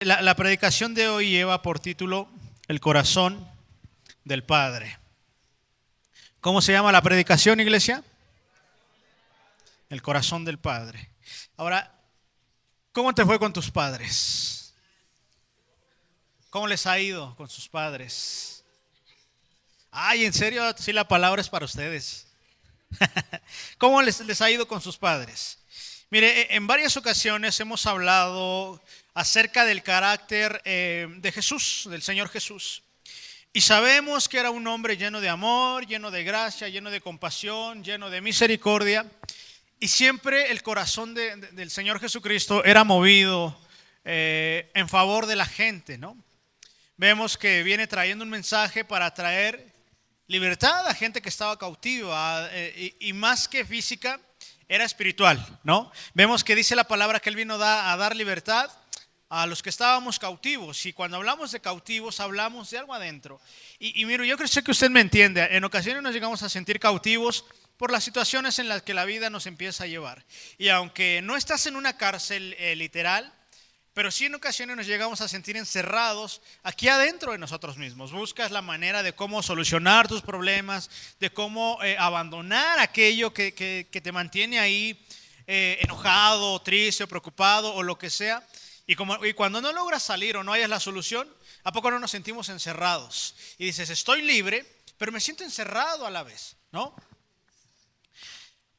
La predicación de hoy lleva por título El corazón del Padre. ¿Cómo se llama la predicación, iglesia? El corazón del Padre. Ahora, ¿cómo te fue con tus padres? ¿Cómo les ha ido con sus padres? Ay, en serio, sí, la palabra es para ustedes. ¿Cómo les ha ido con sus padres? Mire, en varias ocasiones hemos hablado acerca del carácter de Jesús, del Señor Jesús. Y sabemos que era un hombre lleno de amor, lleno de gracia, lleno de compasión, lleno de misericordia. Y siempre el corazón del Señor Jesucristo era movido en favor de la gente, ¿no? Vemos que viene trayendo un mensaje para traer libertad a gente que estaba cautiva y más que física, era espiritual, ¿no? Vemos que dice la palabra que Él vino a dar libertad a los que estábamos cautivos. Y cuando hablamos de cautivos, hablamos de algo adentro. Y mire, yo creo que usted me entiende. En ocasiones nos llegamos a sentir cautivos por las situaciones en las que la vida nos empieza a llevar. Y aunque no estás en una cárcel literal, pero sí en ocasiones nos llegamos a sentir encerrados aquí adentro de nosotros mismos. Buscas la manera de cómo solucionar tus problemas, de cómo abandonar aquello que te mantiene ahí enojado, triste, preocupado o lo que sea. Y cuando no logras salir o no hayas la solución, ¿a poco no nos sentimos encerrados? Y dices, estoy libre, pero me siento encerrado a la vez, ¿no?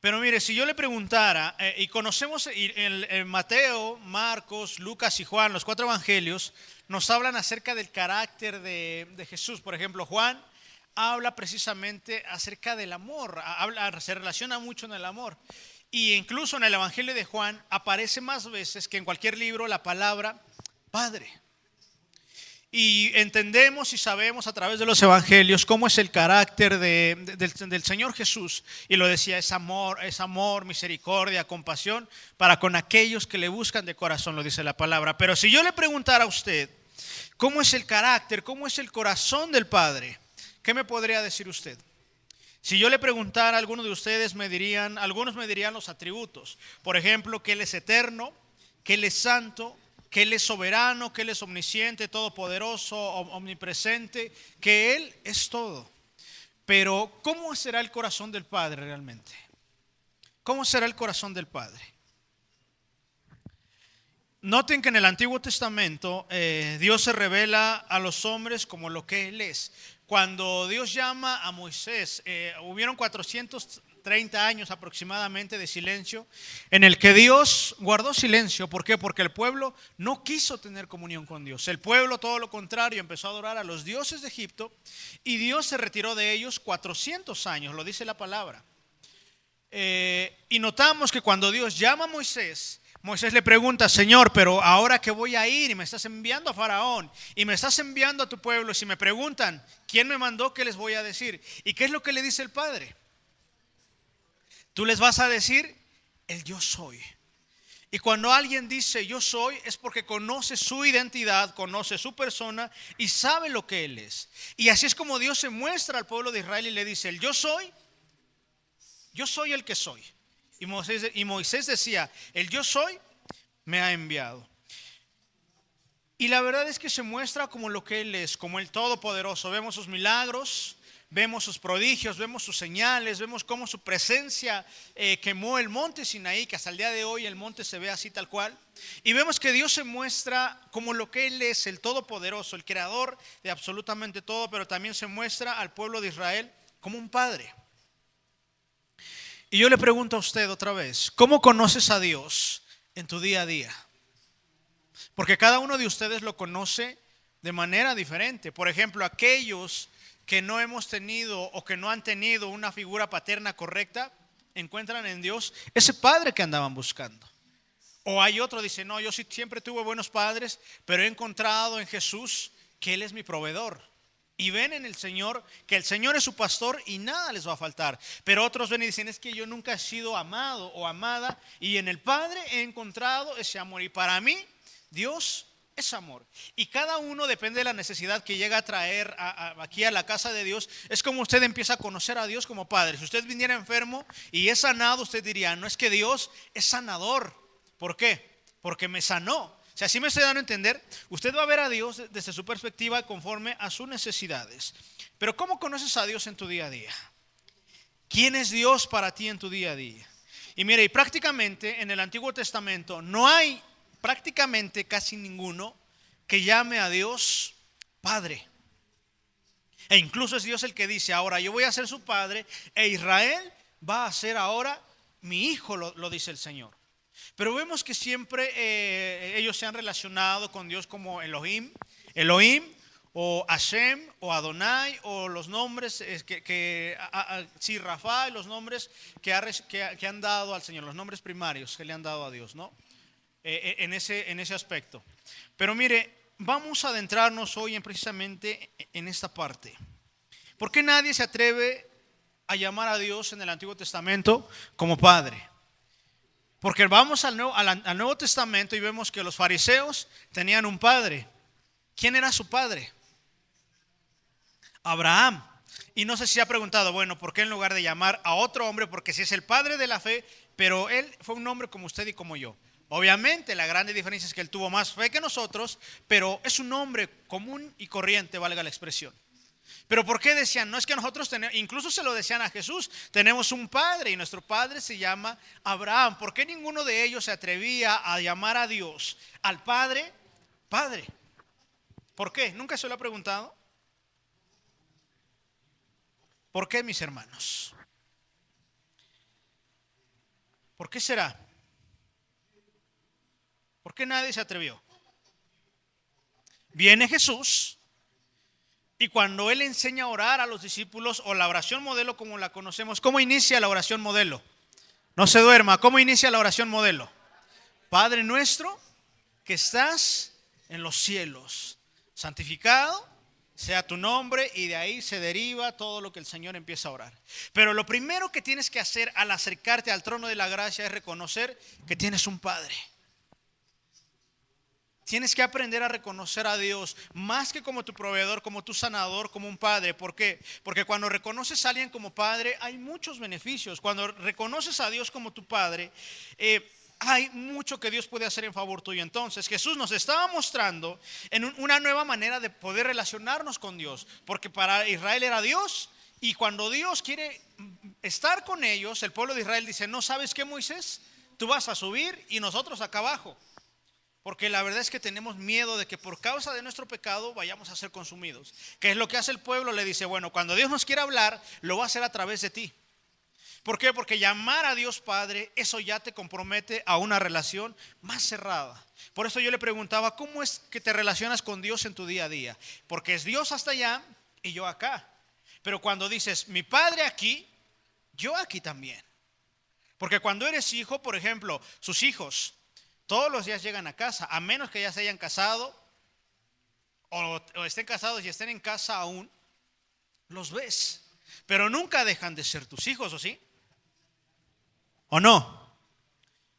Pero mire, si yo le preguntara, y conocemos en Mateo, Marcos, Lucas y Juan, los 4 evangelios, nos hablan acerca del carácter de Jesús. Por ejemplo, Juan habla precisamente acerca del amor, se relaciona mucho en el amor. Y incluso en el evangelio de Juan aparece más veces que en cualquier libro la palabra Padre. Y entendemos y sabemos a través de los evangelios cómo es el carácter del Señor Jesús. Y lo decía, es amor, misericordia, compasión para con aquellos que le buscan de corazón, lo dice la palabra. Pero si yo le preguntara a usted, ¿cómo es el carácter, cómo es el corazón del Padre? ¿Qué me podría decir usted? Si yo le preguntara a algunos de ustedes, algunos me dirían los atributos. Por ejemplo, que Él es eterno, que Él es santo, que Él es soberano, que Él es omnisciente, todopoderoso, omnipresente, que Él es todo. Pero, ¿cómo será el corazón del Padre realmente? ¿Cómo será el corazón del Padre? Noten que en el Antiguo Testamento Dios se revela a los hombres como lo que Él es. Cuando Dios llama a Moisés, hubieron 430 años aproximadamente de silencio en el que Dios guardó silencio. ¿Por qué? Porque el pueblo no quiso tener comunión con Dios. El pueblo, todo lo contrario, empezó a adorar a los dioses de Egipto y Dios se retiró de ellos 400 años, lo dice la palabra. Y notamos que cuando Dios llama a Moisés le pregunta, Señor, pero ahora que voy a ir y me estás enviando a Faraón y me estás enviando a tu pueblo, y si me preguntan, ¿quién me mandó? ¿Qué les voy a decir? ¿Y qué es lo que le dice el Padre? Tú les vas a decir, el yo soy. Y cuando alguien dice yo soy, es porque conoce su identidad, conoce su persona y sabe lo que Él es. Y así es como Dios se muestra al pueblo de Israel y le dice, el yo soy el que soy. Y Moisés decía, el yo soy me ha enviado. Y la verdad es que se muestra como lo que Él es, como el Todopoderoso. Vemos sus milagros, vemos sus prodigios, vemos sus señales, vemos cómo su presencia quemó el monte Sinaí, que hasta el día de hoy el monte se ve así tal cual. Y vemos que Dios se muestra como lo que Él es, el Todopoderoso, el creador de absolutamente todo, pero también se muestra al pueblo de Israel como un padre. Y yo le pregunto a usted otra vez, ¿cómo conoces a Dios en tu día a día? Porque cada uno de ustedes lo conoce de manera diferente. Por ejemplo, aquellos que no hemos tenido o que no han tenido una figura paterna correcta, encuentran en Dios ese padre que andaban buscando. O hay otro, dice, no, yo sí siempre tuve buenos padres, pero he encontrado en Jesús que Él es mi proveedor. Y ven en el Señor que el Señor es su pastor y nada les va a faltar. Pero otros ven y dicen, es que yo nunca he sido amado o amada y en el Padre he encontrado ese amor. Y para mí, Dios es amor. Y cada uno depende de la necesidad que llega a traer aquí a la casa de Dios. Es como usted empieza a conocer a Dios como Padre. Si usted viniera enfermo y es sanado, usted diría, no, es que Dios es sanador. ¿Por qué? Porque me sanó. sea, si me estoy dando a entender, usted va a ver a Dios desde su perspectiva conforme a sus necesidades. Pero ¿cómo conoces a Dios en tu día a día? ¿Quién es Dios para ti en tu día a día? Y mire, y prácticamente en el Antiguo Testamento no hay prácticamente casi ninguno que llame a Dios Padre. E incluso es Dios el que dice, ahora yo voy a ser su padre e Israel va a ser ahora mi hijo, lo dice el Señor. Pero vemos que siempre ellos se han relacionado con Dios como Elohim o Hashem o Adonai o los nombres sí, Rafa, los nombres que han dado al Señor, los nombres primarios que le han dado a Dios, ¿no? En ese aspecto. Pero mire, vamos a adentrarnos hoy precisamente en esta parte. ¿Por qué nadie se atreve a llamar a Dios en el Antiguo Testamento como Padre? Porque vamos al Nuevo Testamento y vemos que los fariseos tenían un padre. ¿Quién era su padre? Abraham. Y no sé si se ha preguntado, bueno, ¿por qué en lugar de llamar a otro hombre? Porque si es el padre de la fe, pero él fue un hombre como usted y como yo. Obviamente la grande diferencia es que él tuvo más fe que nosotros, pero es un hombre común y corriente, valga la expresión. Pero ¿por qué decían? No es que nosotros tenemos, incluso se lo decían a Jesús, tenemos un padre y nuestro padre se llama Abraham. ¿Por qué ninguno de ellos se atrevía a llamar a Dios, al Padre, Padre? ¿Por qué? ¿Nunca se lo ha preguntado? ¿Por qué, mis hermanos? ¿Por qué será? ¿Por qué nadie se atrevió? Viene Jesús y cuando Él enseña a orar a los discípulos, o la oración modelo como la conocemos, ¿cómo inicia la oración modelo? No se duerma, ¿cómo inicia la oración modelo? Padre nuestro que estás en los cielos, santificado sea tu nombre, y de ahí se deriva todo lo que el Señor empieza a orar. Pero lo primero que tienes que hacer al acercarte al trono de la gracia es reconocer que tienes un Padre. Tienes que aprender a reconocer a Dios más que como tu proveedor, como tu sanador, como un padre. ¿Por qué? Porque cuando reconoces a alguien como padre hay muchos beneficios. Cuando reconoces a Dios como tu padre, hay mucho que Dios puede hacer en favor tuyo. Entonces Jesús nos estaba mostrando en una nueva manera de poder relacionarnos con Dios. Porque para Israel era Dios, y cuando Dios quiere estar con ellos, el pueblo de Israel dice, ¿no sabes qué, Moisés? Tú vas a subir y nosotros acá abajo. Porque la verdad es que tenemos miedo de que por causa de nuestro pecado vayamos a ser consumidos. ¿Qué es lo que hace el pueblo? Le dice, bueno, cuando Dios nos quiera hablar, lo va a hacer a través de ti. ¿Por qué? Porque llamar a Dios Padre, eso ya te compromete a una relación más cerrada. Por eso yo le preguntaba, ¿cómo es que te relacionas con Dios en tu día a día? Porque es Dios hasta allá y yo acá. Pero cuando dices, mi Padre aquí, yo aquí también. Porque cuando eres hijo, por ejemplo, sus hijos todos los días llegan a casa, a menos que ya se hayan casado o estén casados y estén en casa aún, los ves. Pero nunca dejan de ser tus hijos, ¿o sí? ¿O no?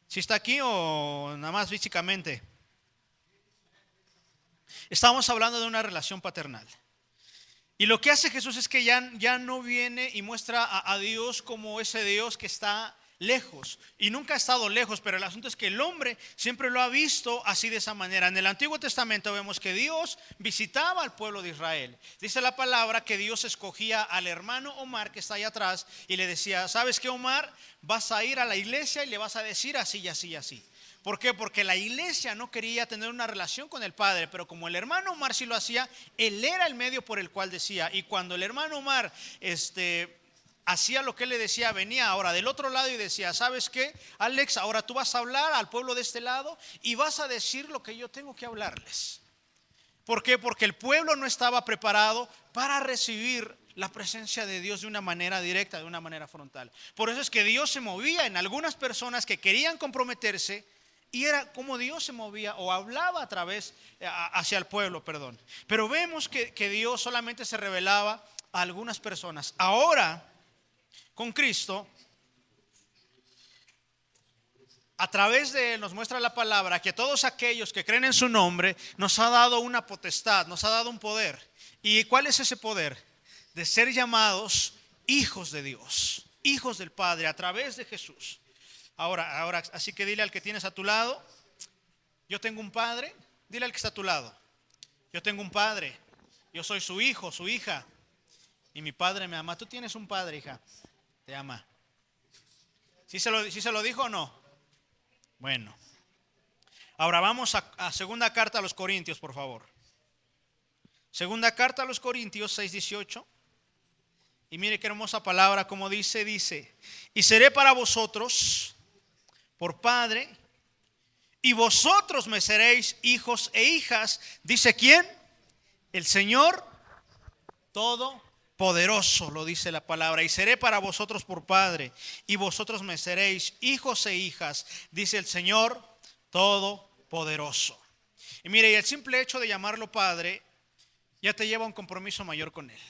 ¿Si está aquí o nada más físicamente? Estamos hablando de una relación paternal. Y lo que hace Jesús es que ya no viene y muestra a Dios como ese Dios que está lejos, y nunca ha estado lejos, pero el asunto es que el hombre siempre lo ha visto así, de esa manera. En el Antiguo Testamento vemos que Dios visitaba al pueblo de Israel. Dice la palabra que Dios escogía al hermano Omar, que está ahí atrás, y le decía, ¿sabes qué, Omar? Vas a ir a la iglesia y le vas a decir así y así y así. ¿Por qué? Porque la iglesia no quería tener una relación con el Padre, pero como el hermano Omar sí lo hacía, él era el medio por el cual decía. Y cuando el hermano Omar hacía lo que él le decía, venía ahora del otro lado y decía, ¿sabes qué, Alex? Ahora tú vas a hablar al pueblo de este lado y vas a decir lo que yo tengo que hablarles. ¿Por qué? Porque el pueblo no estaba preparado para recibir la presencia de Dios de una manera directa, de una manera frontal. Por eso es que Dios se movía en algunas personas que querían comprometerse, y era como Dios se movía o hablaba a través, hacia el pueblo, perdón. Pero vemos que Dios solamente se revelaba a algunas personas. Ahora, con Cristo, a través de Él nos muestra la palabra que todos aquellos que creen en su nombre nos ha dado una potestad, nos ha dado un poder. ¿Y cuál es ese poder? De ser llamados hijos de Dios, hijos del Padre, a través de Jesús. Ahora, así que dile al que tienes a tu lado, Yo tengo un padre, dile al que está a tu lado. Yo tengo un padre, yo soy su hijo, su hija, y mi padre me ama. Tú tienes un padre, hija, te ama. ¿Sí se lo dijo o no? Bueno. Ahora vamos a segunda carta a los Corintios, por favor. Segunda carta a los Corintios 6:18. Y mire qué hermosa palabra, como dice, y seré para vosotros por padre, y vosotros me seréis hijos e hijas. ¿Dice quién? El Señor Todopoderoso, lo dice la palabra. Y seré para vosotros por padre, y vosotros me seréis hijos e hijas, dice el Señor Todopoderoso. Y mire, y el simple hecho de llamarlo padre ya te lleva a un compromiso mayor con Él.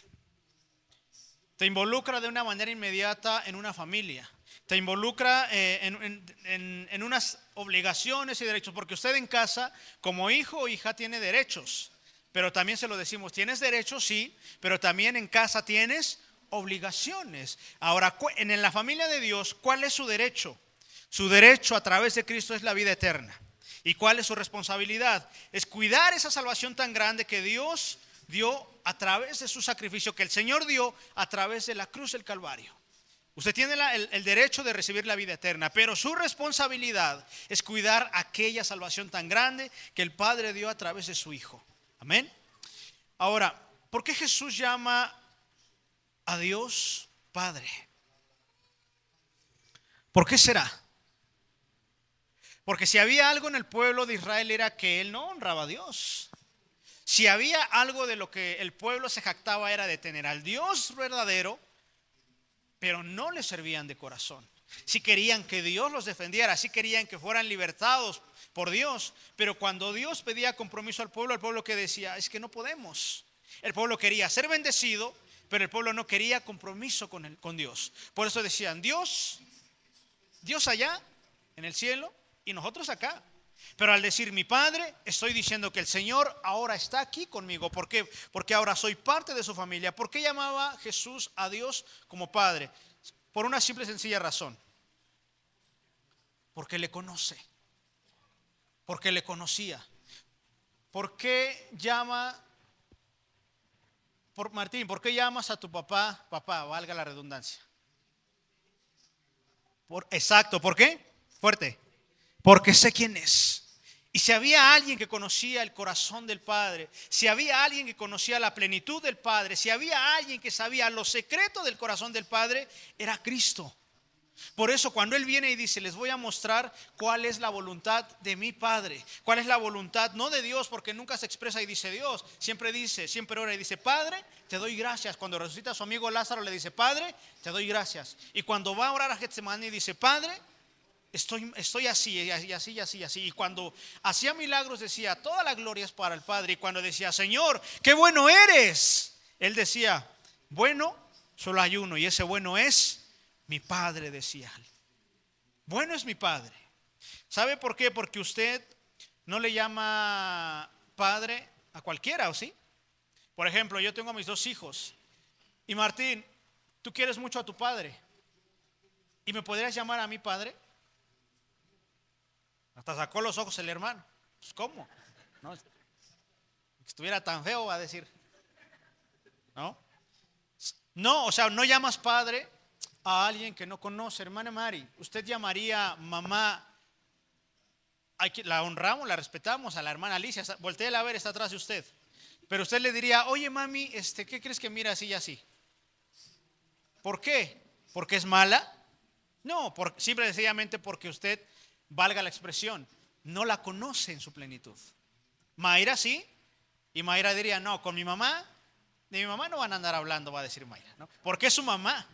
Te involucra de una manera inmediata en una familia. Te involucra en unas obligaciones y derechos. Porque usted en casa, como hijo o hija, tiene derechos. Pero también se lo decimos, tienes derechos, sí, pero también en casa tienes obligaciones. Ahora, en la familia de Dios, ¿cuál es su derecho? Su derecho a través de Cristo es la vida eterna. ¿Y cuál es su responsabilidad? Es cuidar esa salvación tan grande que Dios dio a través de su sacrificio, que el Señor dio a través de la cruz del Calvario. Usted tiene el derecho de recibir la vida eterna, pero su responsabilidad es cuidar aquella salvación tan grande que el Padre dio a través de su Hijo. Amén. Ahora, ¿por qué Jesús llama a Dios Padre? ¿Por qué será? Porque si había algo en el pueblo de Israel era que él no honraba a Dios. Si había algo de lo que el pueblo se jactaba era de tener al Dios verdadero, pero no le servían de corazón. Si querían que Dios los defendiera, si querían que fueran libertados por Dios, pero cuando Dios pedía compromiso al pueblo que decía, es que no podemos. El pueblo quería ser bendecido, pero el pueblo no quería compromiso con Dios. Por eso decían, Dios allá en el cielo y nosotros acá. Pero al decir mi Padre, estoy diciendo que el Señor ahora está aquí conmigo. ¿Por qué? Porque ahora soy parte de su familia. ¿Por qué llamaba Jesús a Dios como Padre? Por una simple y sencilla razón. Porque le conoce. Porque le conocía. ¿Por qué Martín, ¿por qué llamas a tu papá, valga la redundancia? Exacto, ¿por qué? Fuerte. Porque sé quién es. Y si había alguien que conocía el corazón del Padre, si había alguien que conocía la plenitud del Padre, si había alguien que sabía los secretos del corazón del Padre, era Cristo. Por eso cuando Él viene y dice, les voy a mostrar cuál es la voluntad de mi Padre, cuál es la voluntad, no de Dios, porque nunca se expresa y dice Dios, siempre ora y dice, Padre, te doy gracias. Cuando resucita a su amigo Lázaro le dice, Padre, te doy gracias. Y cuando va a orar a Getsemaní dice, Padre, estoy así, y así, y así, y así. Y cuando hacía milagros decía, toda la gloria es para el Padre. Y cuando decía, Señor, qué bueno eres, Él decía, bueno, solo hay uno, y ese bueno es mi Padre, decía él. Bueno es mi Padre. ¿Sabe por qué? Porque usted no le llama Padre a cualquiera, ¿o sí? Por ejemplo, yo tengo a mis 2 hijos. Y Martín, tú quieres mucho a tu padre. ¿Y me podrías llamar a mi padre? Hasta sacó los ojos el hermano. Pues, ¿cómo? No, si estuviera tan feo, va a decir. No, o sea, no llamas padre a alguien que no conoce. Hermana Mari, usted llamaría mamá. La honramos, la respetamos a la hermana Alicia. Voltéela a ver, está atrás de usted. Pero usted le diría, oye mami, ¿qué crees que mira así y así? ¿Por qué? ¿Porque es mala? No, simple y sencillamente porque usted, valga la expresión, no la conoce en su plenitud. Mayra sí, y Mayra diría, no, con mi mamá, de mi mamá no van a andar hablando, va a decir Mayra, ¿no? Porque es su mamá.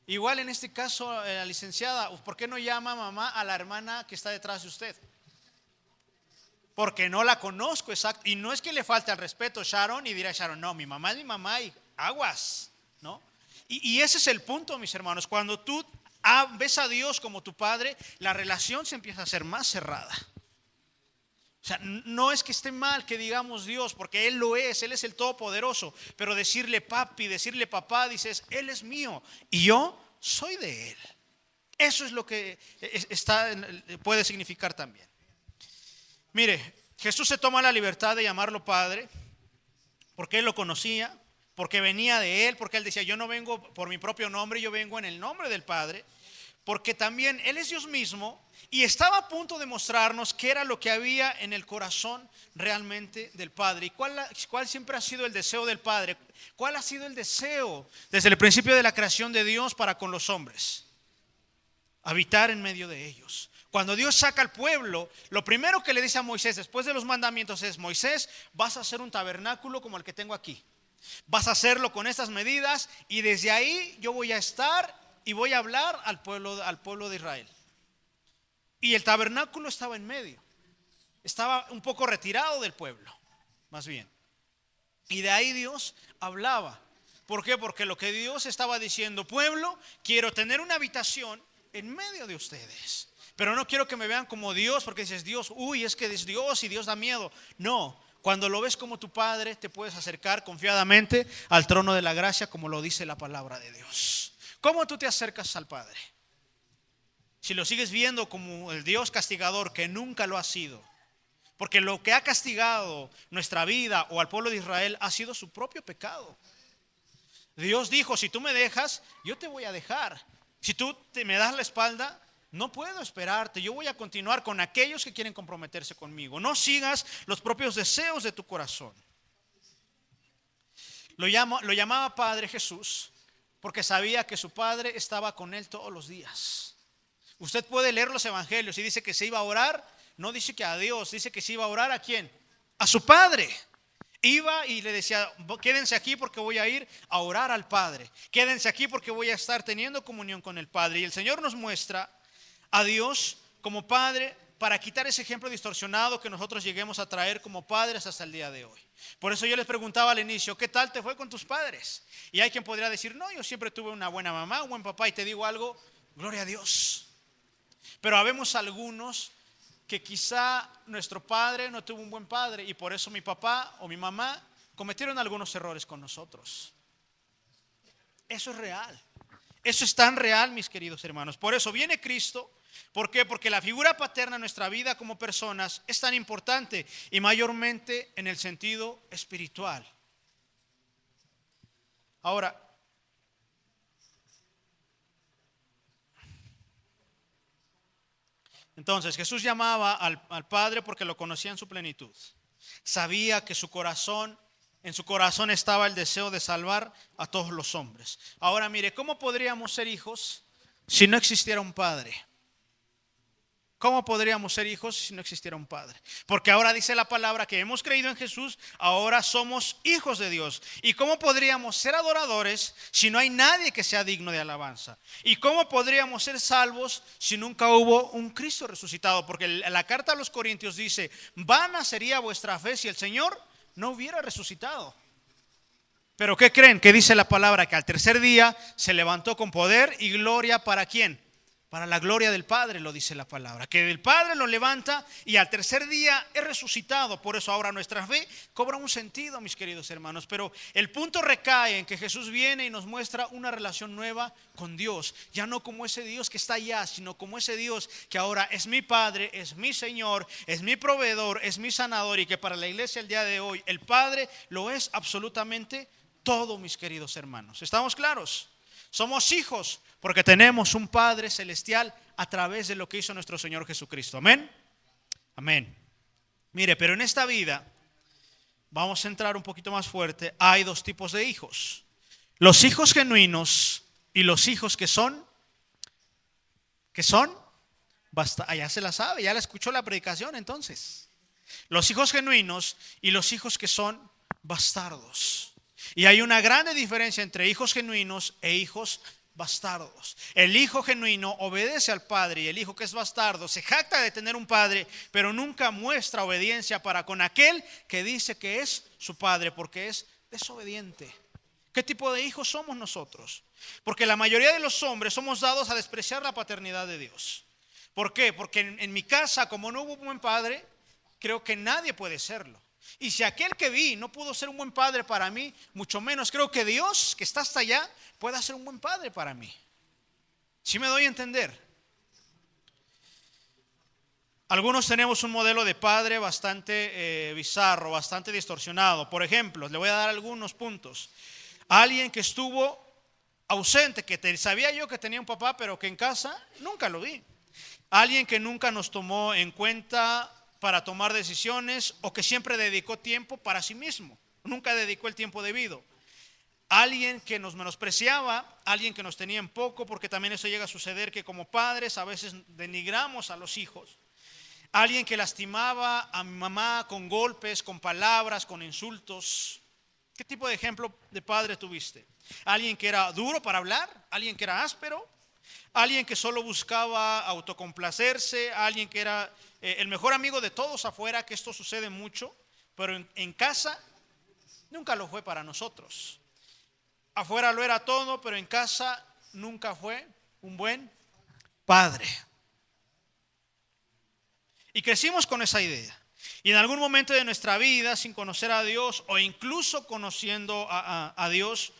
Igual en este caso, la licenciada, ¿por qué no llama mamá a la hermana que está detrás de usted? Porque no la conozco, exacto. Y no es que le falte al respeto Sharon y dirá Sharon, no, mi mamá es mi mamá y aguas, ¿no? Y ese es el punto, mis hermanos. Cuando tú ves a Dios como tu Padre, la relación se empieza a hacer más cerrada. O sea, no es que esté mal que digamos Dios, porque Él lo es, Él es el Todopoderoso. Pero decirle papi, decirle papá, dices, Él es mío y yo soy de Él. Eso es lo que puede significar también. Mire, Jesús se toma la libertad de llamarlo Padre porque Él lo conocía, porque venía de Él, porque Él decía, yo no vengo por mi propio nombre, yo vengo en el nombre del Padre, porque también Él es Dios mismo y estaba a punto de mostrarnos qué era lo que había en el corazón realmente del Padre y cuál siempre ha sido el deseo del Padre, cuál ha sido el deseo desde el principio de la creación de Dios para con los hombres, habitar en medio de ellos. Cuando Dios saca al pueblo, lo primero que le dice a Moisés después de los mandamientos es: Moisés, vas a hacer un tabernáculo como el que tengo aquí. Vas a hacerlo con estas medidas y desde ahí yo voy a estar y voy a hablar al pueblo de Israel. Y el tabernáculo estaba en medio, estaba un poco retirado del pueblo, más bien. Y de ahí Dios hablaba. ¿Por qué? Porque lo que Dios estaba diciendo: pueblo, quiero tener una habitación en medio de ustedes, pero no quiero que me vean como Dios, porque dices Dios, uy, es que es Dios y Dios da miedo. No, cuando lo ves como tu Padre, te puedes acercar confiadamente al trono de la gracia, como lo dice la palabra de Dios. ¿Cómo tú te acercas al Padre? Si lo sigues viendo como el Dios castigador, que nunca lo ha sido, porque lo que ha castigado nuestra vida o al pueblo de Israel ha sido su propio pecado. Dios dijo: si tú me dejas, yo te voy a dejar. Si tú me das la espalda, no puedo esperarte. Yo voy a continuar con aquellos que quieren comprometerse conmigo. No sigas los propios deseos de tu corazón. Lo llamaba Padre Jesús porque sabía que su Padre estaba con él todos los días. Usted puede leer los evangelios y dice que se iba a orar. No dice que a Dios, dice que se iba a orar ¿a quién? A su Padre. Iba y le decía: quédense aquí porque voy a ir a orar al Padre. Quédense aquí porque voy a estar teniendo comunión con el Padre. Y el Señor nos muestra a Dios como Padre para quitar ese ejemplo distorsionado que nosotros lleguemos a traer como padres hasta el día de hoy. Por eso yo les preguntaba al inicio: ¿qué tal te fue con tus padres? Y hay quien podría decir: no, yo siempre tuve una buena mamá, un buen papá. Y te digo algo: gloria a Dios. Pero habemos algunos que quizá nuestro padre no tuvo un buen padre y por eso mi papá o mi mamá cometieron algunos errores con nosotros. Eso es real. Eso es tan real, mis queridos hermanos. Por eso viene Cristo. ¿Por qué? Porque la figura paterna en nuestra vida como personas es tan importante y mayormente en el sentido espiritual. Ahora, entonces Jesús llamaba al Padre porque lo conocía en su plenitud. Sabía que en su corazón estaba el deseo de salvar a todos los hombres. Ahora mire, ¿cómo podríamos ser hijos si no existiera un Padre? ¿Cómo podríamos ser hijos si no existiera un Padre? Porque ahora dice la palabra que hemos creído en Jesús, ahora somos hijos de Dios. ¿Y cómo podríamos ser adoradores si no hay nadie que sea digno de alabanza? ¿Y cómo podríamos ser salvos si nunca hubo un Cristo resucitado? Porque la carta a los Corintios dice: vana sería vuestra fe si el Señor no hubiera resucitado. Pero ¿qué creen? Que dice la palabra que al tercer día se levantó con poder y gloria. ¿Para quién? Para la gloria del Padre, lo dice la palabra. Que el Padre lo levanta y al tercer día es resucitado. Por eso ahora nuestra fe cobra un sentido, mis queridos hermanos. Pero el punto recae en que Jesús viene y nos muestra una relación nueva con Dios. Ya no como ese Dios que está allá, sino como ese Dios que ahora es mi Padre, es mi Señor, es mi proveedor, es mi sanador. Y que para la iglesia el día de hoy el Padre lo es absolutamente todo, mis queridos hermanos. ¿Estamos claros? Somos hijos porque tenemos un Padre celestial a través de lo que hizo nuestro Señor Jesucristo. Amén. Amén. Mire, pero en esta vida, vamos a entrar un poquito más fuerte, hay dos tipos de hijos. Los hijos genuinos y los hijos que son, ya se la sabe, ya la escuchó la predicación entonces. Los hijos genuinos y los hijos que son bastardos. Y hay una grande diferencia entre hijos genuinos e hijos bastardos. El hijo genuino obedece al padre y el hijo que es bastardo se jacta de tener un padre, pero nunca muestra obediencia para con aquel que dice que es su padre, porque es desobediente. ¿Qué tipo de hijos somos nosotros? Porque la mayoría de los hombres somos dados a despreciar la paternidad de Dios. ¿Por qué? Porque en mi casa, como no hubo un buen padre, creo que nadie puede serlo. Y si aquel que vi no pudo ser un buen padre para mí, mucho menos creo que Dios, que está hasta allá, pueda ser un buen padre para mí. ¿Sí me doy a entender? Algunos tenemos un modelo de padre bastante bizarro, bastante distorsionado. Por ejemplo, le voy a dar algunos puntos. Alguien que estuvo ausente, sabía yo que tenía un papá, pero que en casa nunca lo vi. Alguien que nunca nos tomó en cuenta para tomar decisiones o que siempre dedicó tiempo para sí mismo. Nunca dedicó el tiempo debido. Alguien que nos menospreciaba, alguien que nos tenía en poco, porque también eso llega a suceder que como padres a veces denigramos a los hijos. Alguien que lastimaba a mi mamá con golpes, con palabras, con insultos. ¿Qué tipo de ejemplo de padre tuviste? Alguien que era duro para hablar, alguien que era áspero, alguien que solo buscaba autocomplacerse, alguien que era el mejor amigo de todos afuera, que esto sucede mucho, pero en casa nunca lo fue para nosotros. Afuera lo era todo, pero en casa nunca fue un buen padre. Y crecimos con esa idea. Y en algún momento de nuestra vida, sin conocer a Dios o incluso conociendo a Dios,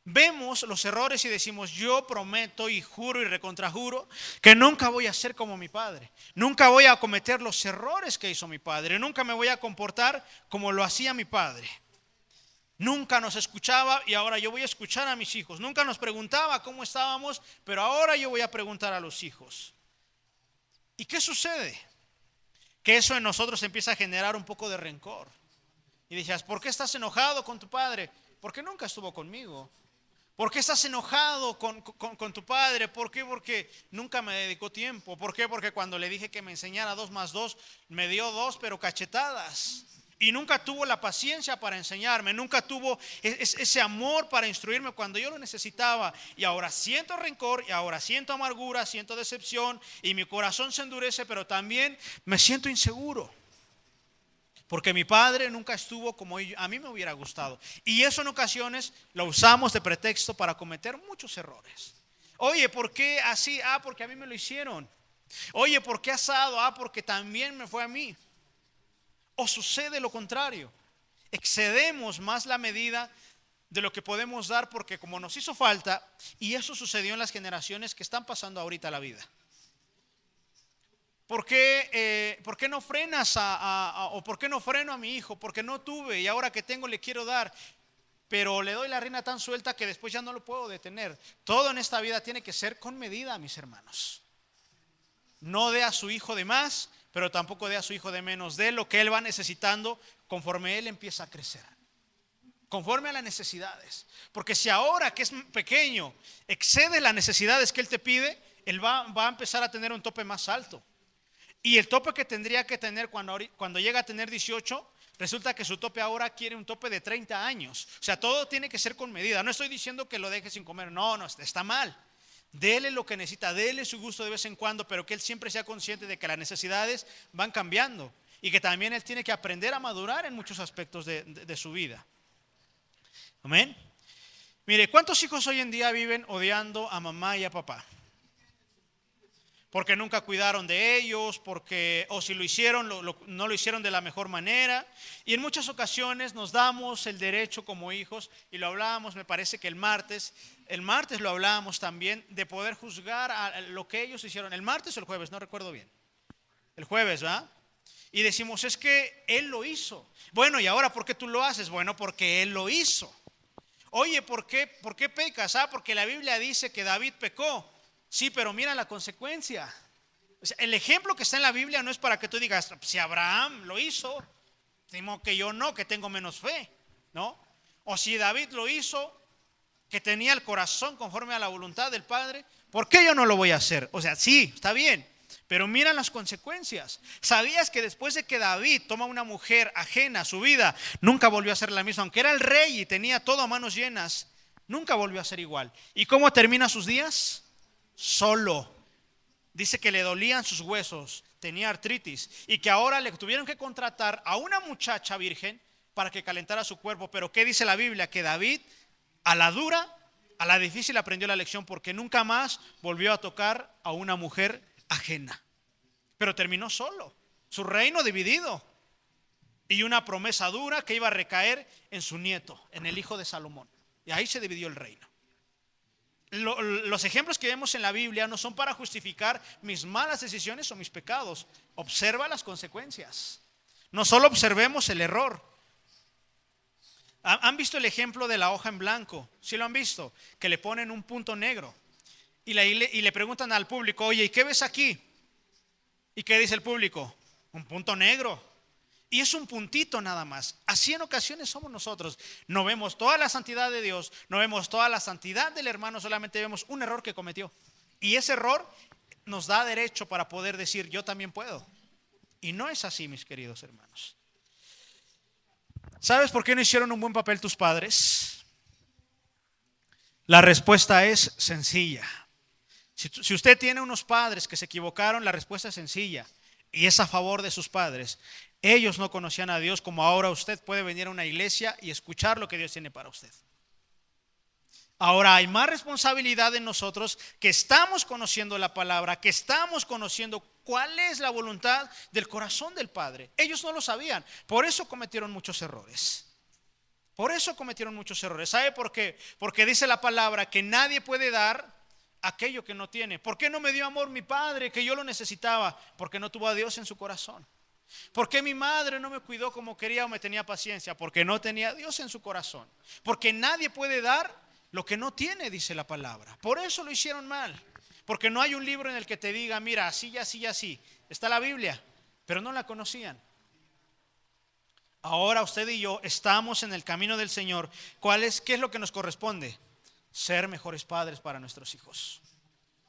vemos los errores y decimos: yo prometo y juro y recontrajuro que nunca voy a ser como mi padre. Nunca voy a cometer los errores que hizo mi padre. Nunca me voy a comportar como lo hacía mi padre. Nunca nos escuchaba y ahora yo voy a escuchar a mis hijos. Nunca nos preguntaba cómo estábamos, pero ahora yo voy a preguntar a los hijos. ¿Y qué sucede? Que eso en nosotros empieza a generar un poco de rencor. Y decías: ¿por qué estás enojado con tu padre? Porque nunca estuvo conmigo. ¿Por qué estás enojado con tu padre? ¿Por qué? Porque nunca me dedicó tiempo. ¿Por qué? Porque cuando le dije que me enseñara 2 más 2, me dio 2, pero cachetadas. Y nunca tuvo la paciencia para enseñarme, nunca tuvo ese amor para instruirme cuando yo lo necesitaba. Y ahora siento rencor, y ahora siento amargura, siento decepción, y mi corazón se endurece, pero también me siento inseguro. Porque mi padre nunca estuvo como a mí me hubiera gustado. Y eso en ocasiones lo usamos de pretexto para cometer muchos errores. Oye, ¿por qué así? Porque a mí me lo hicieron. Oye, ¿por qué asado? Porque también me fue a mí. O sucede lo contrario, excedemos más la medida de lo que podemos dar porque como nos hizo falta, y eso sucedió en las generaciones que están pasando ahorita la vida. ¿Por qué no frenas o por qué no freno a mi hijo? Porque no tuve y ahora que tengo le quiero dar, pero le doy la rienda tan suelta que después ya no lo puedo detener. Todo en esta vida tiene que ser con medida, mis hermanos. No dé a su hijo de más, pero tampoco dé a su hijo de menos. Dé lo que él va necesitando conforme él empieza a crecer, conforme a las necesidades. Porque si ahora que es pequeño excede las necesidades que él te pide, él va a empezar a tener un tope más alto. Y el tope que tendría que tener cuando llega a tener 18, resulta que su tope ahora quiere un tope de 30 años. O sea, todo tiene que ser con medida. No estoy diciendo que lo deje sin comer, no, está mal. Dele lo que necesita, dele su gusto de vez en cuando, pero que él siempre sea consciente de que las necesidades van cambiando y que también él tiene que aprender a madurar en muchos aspectos de su vida. Amén. Mire, ¿cuántos hijos hoy en día viven odiando a mamá y a papá? Porque nunca cuidaron de ellos, o si lo hicieron, no lo hicieron de la mejor manera. Y en muchas ocasiones nos damos el derecho como hijos, y lo hablábamos, me parece que el martes lo hablábamos también, de poder juzgar a lo que ellos hicieron. ¿El martes o el jueves? No recuerdo bien. El jueves, ¿verdad? Y decimos: es que él lo hizo. Bueno, ¿y ahora por qué tú lo haces? Bueno, porque él lo hizo. Oye, ¿por qué pecas? Porque la Biblia dice que David pecó. Sí, pero mira la consecuencia. O sea, el ejemplo que está en la Biblia no es para que tú digas: si Abraham lo hizo, temo que yo no, que tengo menos fe, ¿no? O si David lo hizo, que tenía el corazón conforme a la voluntad del Padre, ¿por qué yo no lo voy a hacer? O sea, sí, está bien, pero mira las consecuencias. ¿Sabías que después de que David toma una mujer ajena a su vida, nunca volvió a ser la misma? Aunque era el rey y tenía todo a manos llenas, nunca volvió a ser igual. ¿Y cómo termina sus días? Solo. Dice que le dolían sus huesos, tenía artritis, y que ahora le tuvieron que contratar a una muchacha virgen para que calentara su cuerpo. Pero ¿qué dice la Biblia? Que David a la dura, a la difícil aprendió la lección, porque nunca más volvió a tocar a una mujer ajena. Pero terminó solo, su reino dividido, y una promesa dura que iba a recaer en su nieto, en el hijo de Salomón. Y ahí se dividió el reino. Los ejemplos que vemos en la Biblia no son para justificar mis malas decisiones o mis pecados. Observa las consecuencias. No solo observemos el error. ¿Han visto el ejemplo de la hoja en blanco? ¿Sí lo han visto? Que le ponen un punto negro y le preguntan al público, oye, ¿y qué ves aquí? ¿Y qué dice el público? Un punto negro. Y es un puntito nada más. Así en ocasiones somos nosotros. No vemos toda la santidad de Dios, no vemos toda la santidad del hermano, solamente vemos un error que cometió. Y ese error nos da derecho para poder decir, yo también puedo. Y no es así, mis queridos hermanos. ¿Sabes por qué no hicieron un buen papel tus padres? La respuesta es sencilla. Si usted tiene unos padres que se equivocaron, la respuesta es sencilla. Y es a favor de sus padres. Ellos no conocían a Dios como ahora usted puede venir a una iglesia y escuchar lo que Dios tiene para usted. Ahora hay más responsabilidad en nosotros que estamos conociendo la palabra, que estamos conociendo cuál es la voluntad del corazón del Padre. Ellos no lo sabían, por eso cometieron muchos errores. ¿Sabe por qué? Porque dice la palabra que nadie puede dar aquello que no tiene. ¿Por qué no me dio amor mi padre que yo lo necesitaba? Porque no tuvo a Dios en su corazón. ¿Por qué mi madre no me cuidó como quería o me tenía paciencia? Porque no tenía a Dios en su corazón. Porque nadie puede dar lo que no tiene, dice la palabra. Por eso lo hicieron mal. Porque no hay un libro en el que te diga, mira, así y así y así. Está la Biblia, pero no la conocían. Ahora usted y yo estamos en el camino del Señor. ¿Qué es lo que nos corresponde? Ser mejores padres para nuestros hijos.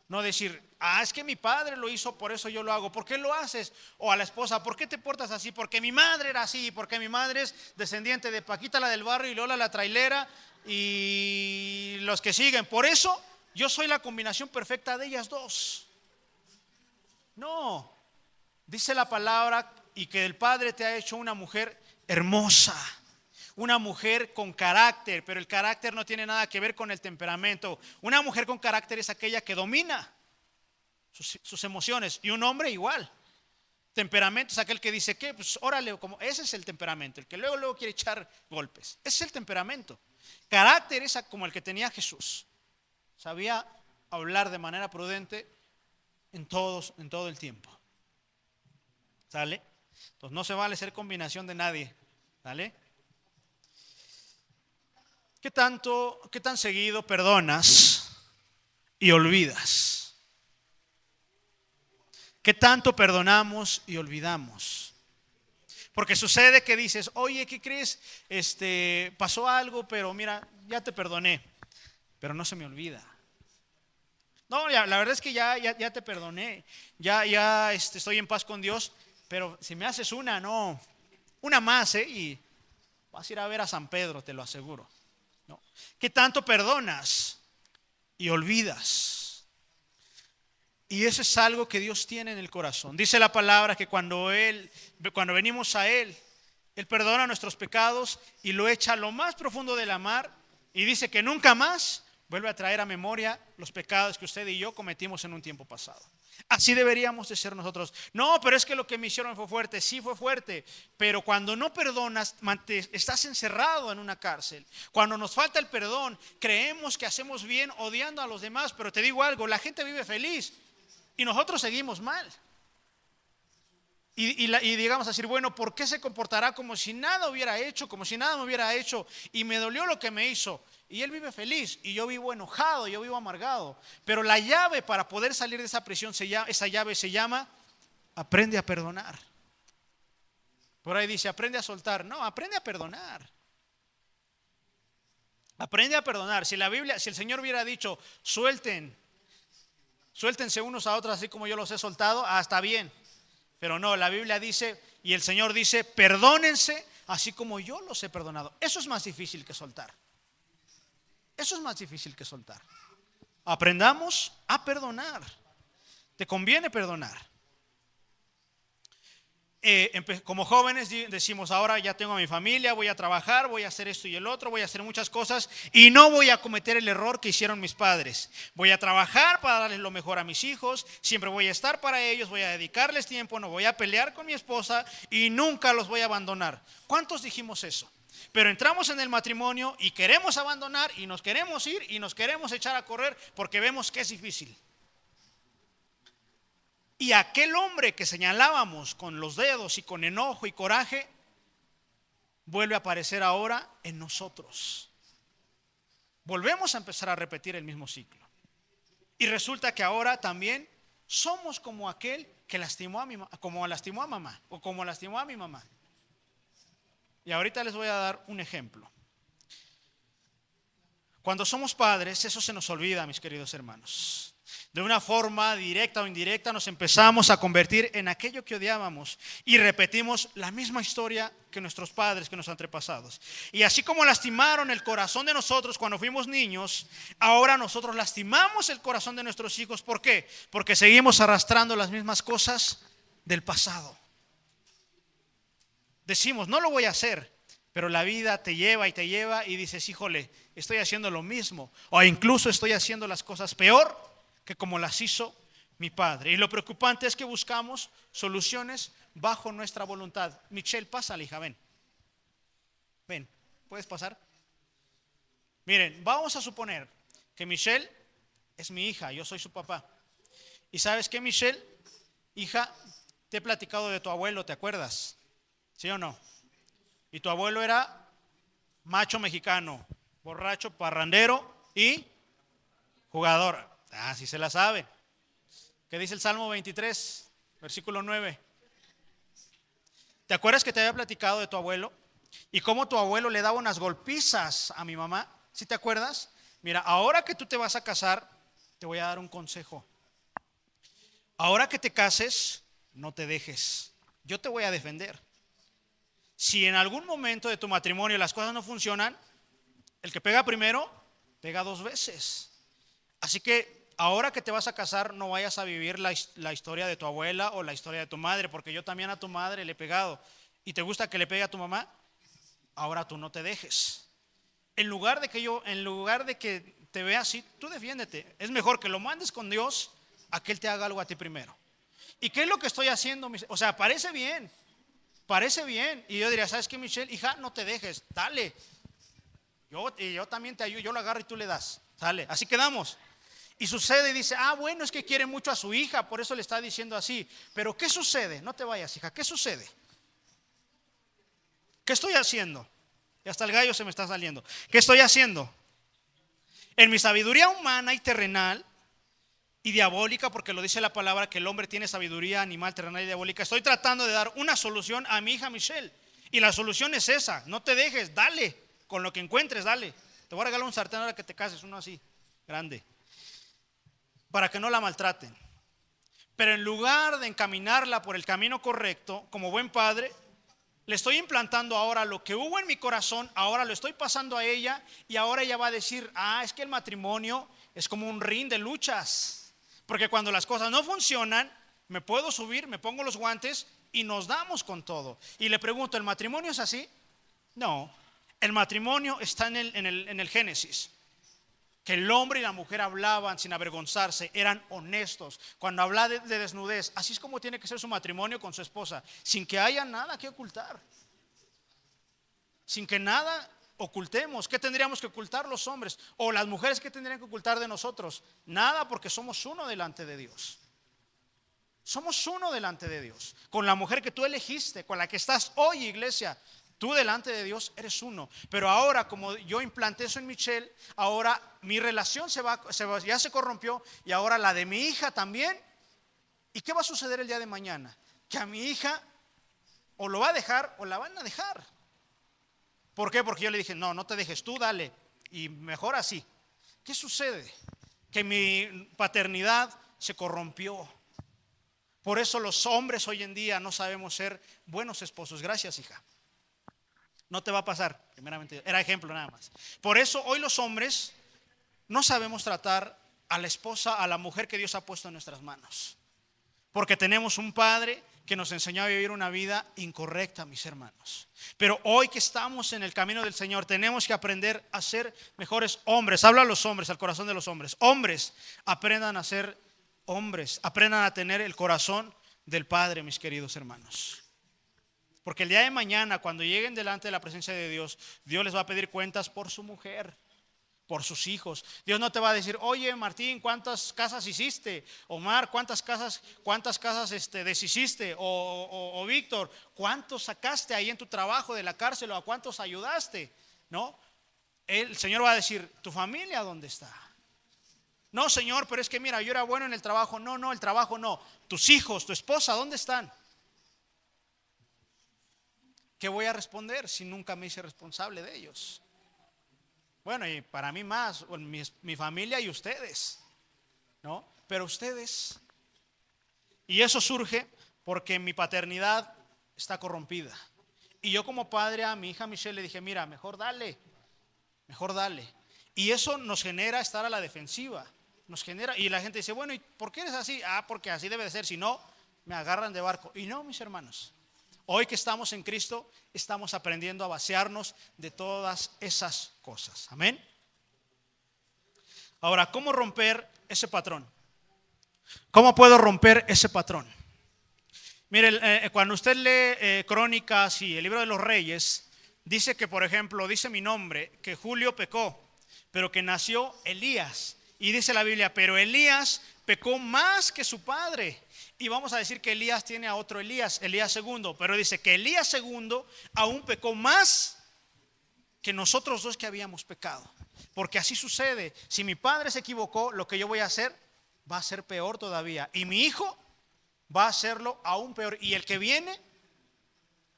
No decir, es que mi padre lo hizo, por eso yo lo hago. ¿Por qué lo haces? O a la esposa, ¿por qué te portas así? Porque mi madre era así, porque mi madre es descendiente de Paquita la del barrio y Lola la trailera y los que siguen. Por eso yo soy la combinación perfecta de ellas dos. No, dice la palabra y que el Padre te ha hecho una mujer hermosa. Una mujer con carácter, pero el carácter no tiene nada que ver con el temperamento. Una mujer con carácter es aquella que domina sus emociones, y un hombre igual. Temperamento es aquel que dice, ¿qué? Pues órale, ese es el temperamento, el que luego quiere echar golpes. Ese es el temperamento. Carácter es como el que tenía Jesús. Sabía hablar de manera prudente en todo el tiempo. ¿Sale? Entonces no se vale ser combinación de nadie. ¿Sale? ¿Qué tan seguido perdonas y olvidas? ¿Qué tanto perdonamos y olvidamos? Porque sucede que dices, oye, ¿qué crees? Pasó algo, pero mira, ya te perdoné, pero no se me olvida. No, la verdad es que ya te perdoné, ya estoy en paz con Dios, pero si me haces una más, y vas a ir a ver a San Pedro, te lo aseguro. ¿No? ¿Qué tanto perdonas y olvidas? Y eso es algo que Dios tiene en el corazón. Dice la palabra que cuando venimos a Él perdona nuestros pecados y lo echa a lo más profundo de la mar, y dice que nunca más vuelve a traer a memoria los pecados que usted y yo cometimos en un tiempo pasado. Así deberíamos de ser nosotros. No, pero es que lo que me hicieron fue fuerte. Sí fue fuerte, pero cuando no perdonas, estás encerrado en una cárcel. Cuando nos falta el perdón, creemos que hacemos bien odiando a los demás. Pero te digo algo, la gente vive feliz y nosotros seguimos mal. Y digamos así, bueno, ¿por qué se comportará como si nada hubiera hecho, como si nada me hubiera hecho y me dolió lo que me hizo? Y él vive feliz y yo vivo enojado, yo vivo amargado. Pero la llave para poder salir de esa prisión, esa llave se llama aprende a perdonar. Por ahí dice, aprende a soltar. No, aprende a perdonar. Aprende a perdonar. Si el Señor hubiera dicho, suéltense unos a otros así como yo los he soltado, está bien. Pero no, la Biblia dice, y el Señor dice, perdónense así como yo los he perdonado. Eso es más difícil que soltar. Aprendamos a perdonar. Te conviene perdonar. Como jóvenes decimos, ahora ya tengo a mi familia, voy a trabajar, voy a hacer esto y el otro, voy a hacer muchas cosas y no voy a cometer el error que hicieron mis padres. Voy a trabajar para darles lo mejor a mis hijos, siempre voy a estar para ellos, voy a dedicarles tiempo, no voy a pelear con mi esposa y nunca los voy a abandonar. ¿Cuántos dijimos eso? Pero entramos en el matrimonio y queremos abandonar y nos queremos ir y nos queremos echar a correr porque vemos que es difícil. Y aquel hombre que señalábamos con los dedos y con enojo y coraje vuelve a aparecer ahora en nosotros. Volvemos a empezar a repetir el mismo ciclo. Y resulta que ahora también somos como aquel que lastimó a como lastimó a mamá o como lastimó a mi mamá. Y ahorita les voy a dar un ejemplo. Cuando somos padres, eso se nos olvida, mis queridos hermanos. De una forma directa o indirecta nos empezamos a convertir en aquello que odiábamos y repetimos la misma historia que nuestros padres, que nuestros antepasados. Y así como lastimaron el corazón de nosotros cuando fuimos niños, ahora nosotros lastimamos el corazón de nuestros hijos. ¿Por qué? Porque seguimos arrastrando las mismas cosas del pasado. Decimos, no lo voy a hacer, pero la vida te lleva y dices, híjole, estoy haciendo lo mismo. O incluso estoy haciendo las cosas peor que como las hizo mi padre. Y lo preocupante es que buscamos soluciones bajo nuestra voluntad. Michelle, pásale, hija, ven. Ven, ¿puedes pasar? Miren, vamos a suponer que Michelle es mi hija, yo soy su papá. ¿Y sabes qué, Michelle? Hija, te he platicado de tu abuelo, ¿te acuerdas? ¿Sí o no? Y tu abuelo era macho mexicano, borracho, parrandero y jugador. Ah, sí se la saben. ¿Qué dice el Salmo 23, versículo 9? ¿Te acuerdas que te había platicado de tu abuelo? Y cómo tu abuelo le daba unas golpizas a mi mamá. ¿Sí te acuerdas? Mira, ahora que tú te vas a casar, te voy a dar un consejo. Ahora que te cases, no te dejes. Yo te voy a defender. Si en algún momento de tu matrimonio las cosas no funcionan, el que pega primero, pega dos veces. Así que ahora que te vas a casar, no vayas a vivir la historia de tu abuela o la historia de tu madre, porque yo también a tu madre le he pegado. ¿Y te gusta que le pegue a tu mamá? Ahora tú no te dejes. En lugar de que te vea así, tú defiéndete. Es mejor que lo mandes con Dios a que Él te haga algo a ti primero. ¿Y qué es lo que estoy haciendo? O sea, parece bien. Y yo diría, ¿sabes qué, Michelle? Hija, no te dejes, dale. Yo también te ayudo, yo lo agarro y tú le das. Sale, así quedamos. Y sucede y dice, bueno, es que quiere mucho a su hija, por eso le está diciendo así. Pero ¿qué sucede? No te vayas, hija, ¿qué sucede? ¿Qué estoy haciendo? Y hasta el gallo se me está saliendo. ¿Qué estoy haciendo? En mi sabiduría humana y terrenal y diabólica, porque lo dice la palabra que el hombre tiene sabiduría animal, terrenal y diabólica, estoy tratando de dar una solución a mi hija Michelle. Y la solución es esa, no te dejes, dale, con lo que encuentres, dale. Te voy a regalar un sartén ahora que te cases, uno así, grande, para que no la maltraten. Pero en lugar de encaminarla por el camino correcto, como buen padre, le estoy implantando ahora lo que hubo en mi corazón, ahora lo estoy pasando a ella y ahora ella va a decir, es que el matrimonio es como un ring de luchas, porque cuando las cosas no funcionan, me puedo subir, me pongo los guantes y nos damos con todo. Y le pregunto, ¿el matrimonio es así? No, el matrimonio está en el Génesis. Que el hombre y la mujer hablaban sin avergonzarse, eran honestos. Cuando habla de desnudez, así es como tiene que ser su matrimonio con su esposa, sin que haya nada que ocultar, sin que nada ocultemos. ¿Qué tendríamos que ocultar los hombres? O las mujeres, ¿qué tendrían que ocultar de nosotros? Nada, porque somos uno delante de Dios. Somos uno delante de Dios. Con la mujer que tú elegiste, con la que estás hoy, iglesia, tú delante de Dios eres uno. Pero ahora, como yo implanté eso en Michelle, ahora mi relación ya se corrompió y ahora la de mi hija también. ¿Y qué va a suceder el día de mañana? Que a mi hija o lo va a dejar o la van a dejar. ¿Por qué? Porque yo le dije, no te dejes, tú dale. Y mejor así. ¿Qué sucede? Que mi paternidad se corrompió. Por eso los hombres hoy en día no sabemos ser buenos esposos. Gracias, hija. No te va a pasar, primeramente, era ejemplo nada más. Por eso hoy los hombres no sabemos tratar a la esposa, a la mujer que Dios ha puesto en nuestras manos. Porque tenemos un padre que nos enseñó a vivir una vida incorrecta, mis hermanos. Pero hoy que estamos en el camino del Señor, tenemos que aprender a ser mejores hombres. Habla a los hombres, al corazón de los hombres. Hombres, aprendan a ser hombres, aprendan a tener el corazón del Padre, mis queridos hermanos. Porque el día de mañana, cuando lleguen delante de la presencia de Dios, Dios les va a pedir cuentas por su mujer, por sus hijos. Dios no te va a decir, oye Martín, ¿cuántas casas hiciste? Omar, ¿cuántas casas deshiciste? O Víctor, ¿cuántos sacaste ahí en tu trabajo de la cárcel? ¿O a cuántos ayudaste? ¿No? El Señor va a decir, ¿tu familia dónde está? No, Señor, pero es que mira, yo era bueno en el trabajo. No, el trabajo no. Tus hijos, tu esposa, ¿dónde están? ¿Qué voy a responder si nunca me hice responsable de ellos? Bueno, y para mí más, mi familia y ustedes, ¿no? Pero ustedes. Y eso surge porque mi paternidad está corrompida. Y yo como padre a mi hija Michelle le dije, mira, mejor dale. Y eso nos genera estar a la defensiva. Nos genera, y la gente dice, bueno, ¿y por qué eres así? Porque así debe de ser, si no, me agarran de barco. Y no, mis hermanos. Hoy que estamos en Cristo, estamos aprendiendo a vaciarnos de todas esas cosas. Amén. Ahora, ¿cómo romper ese patrón? ¿Cómo puedo romper ese patrón? Mire, cuando usted lee Crónicas y el libro de los Reyes, dice que, por ejemplo, dice mi nombre, que Julio pecó, pero que nació Elías. Y dice la Biblia, pero Elías pecó más que su padre. Y vamos a decir que Elías tiene a otro Elías segundo, pero dice que Elías segundo aún pecó más que nosotros dos que habíamos pecado. Porque así sucede, si mi padre se equivocó, lo que yo voy a hacer va a ser peor todavía. Y mi hijo va a hacerlo aún peor. Y el que viene,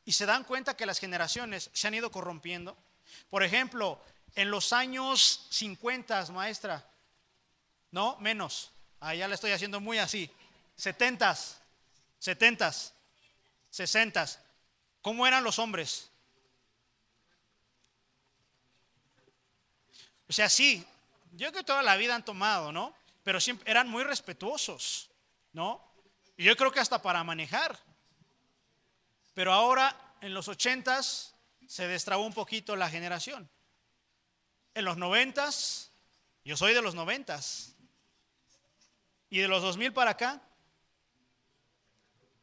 y se dan cuenta que las generaciones se han ido corrompiendo. Por ejemplo, en los años 50, maestra, no, menos, ya le estoy haciendo muy así. 70s, 60s, ¿cómo eran los hombres? O sea, sí, yo creo que toda la vida han tomado, ¿no? Pero siempre eran muy respetuosos, ¿no? Y yo creo que hasta para manejar. Pero ahora, en los 80s, se destrabó un poquito la generación. En los 90s, yo soy de los 90s. Y de los 2000 para acá,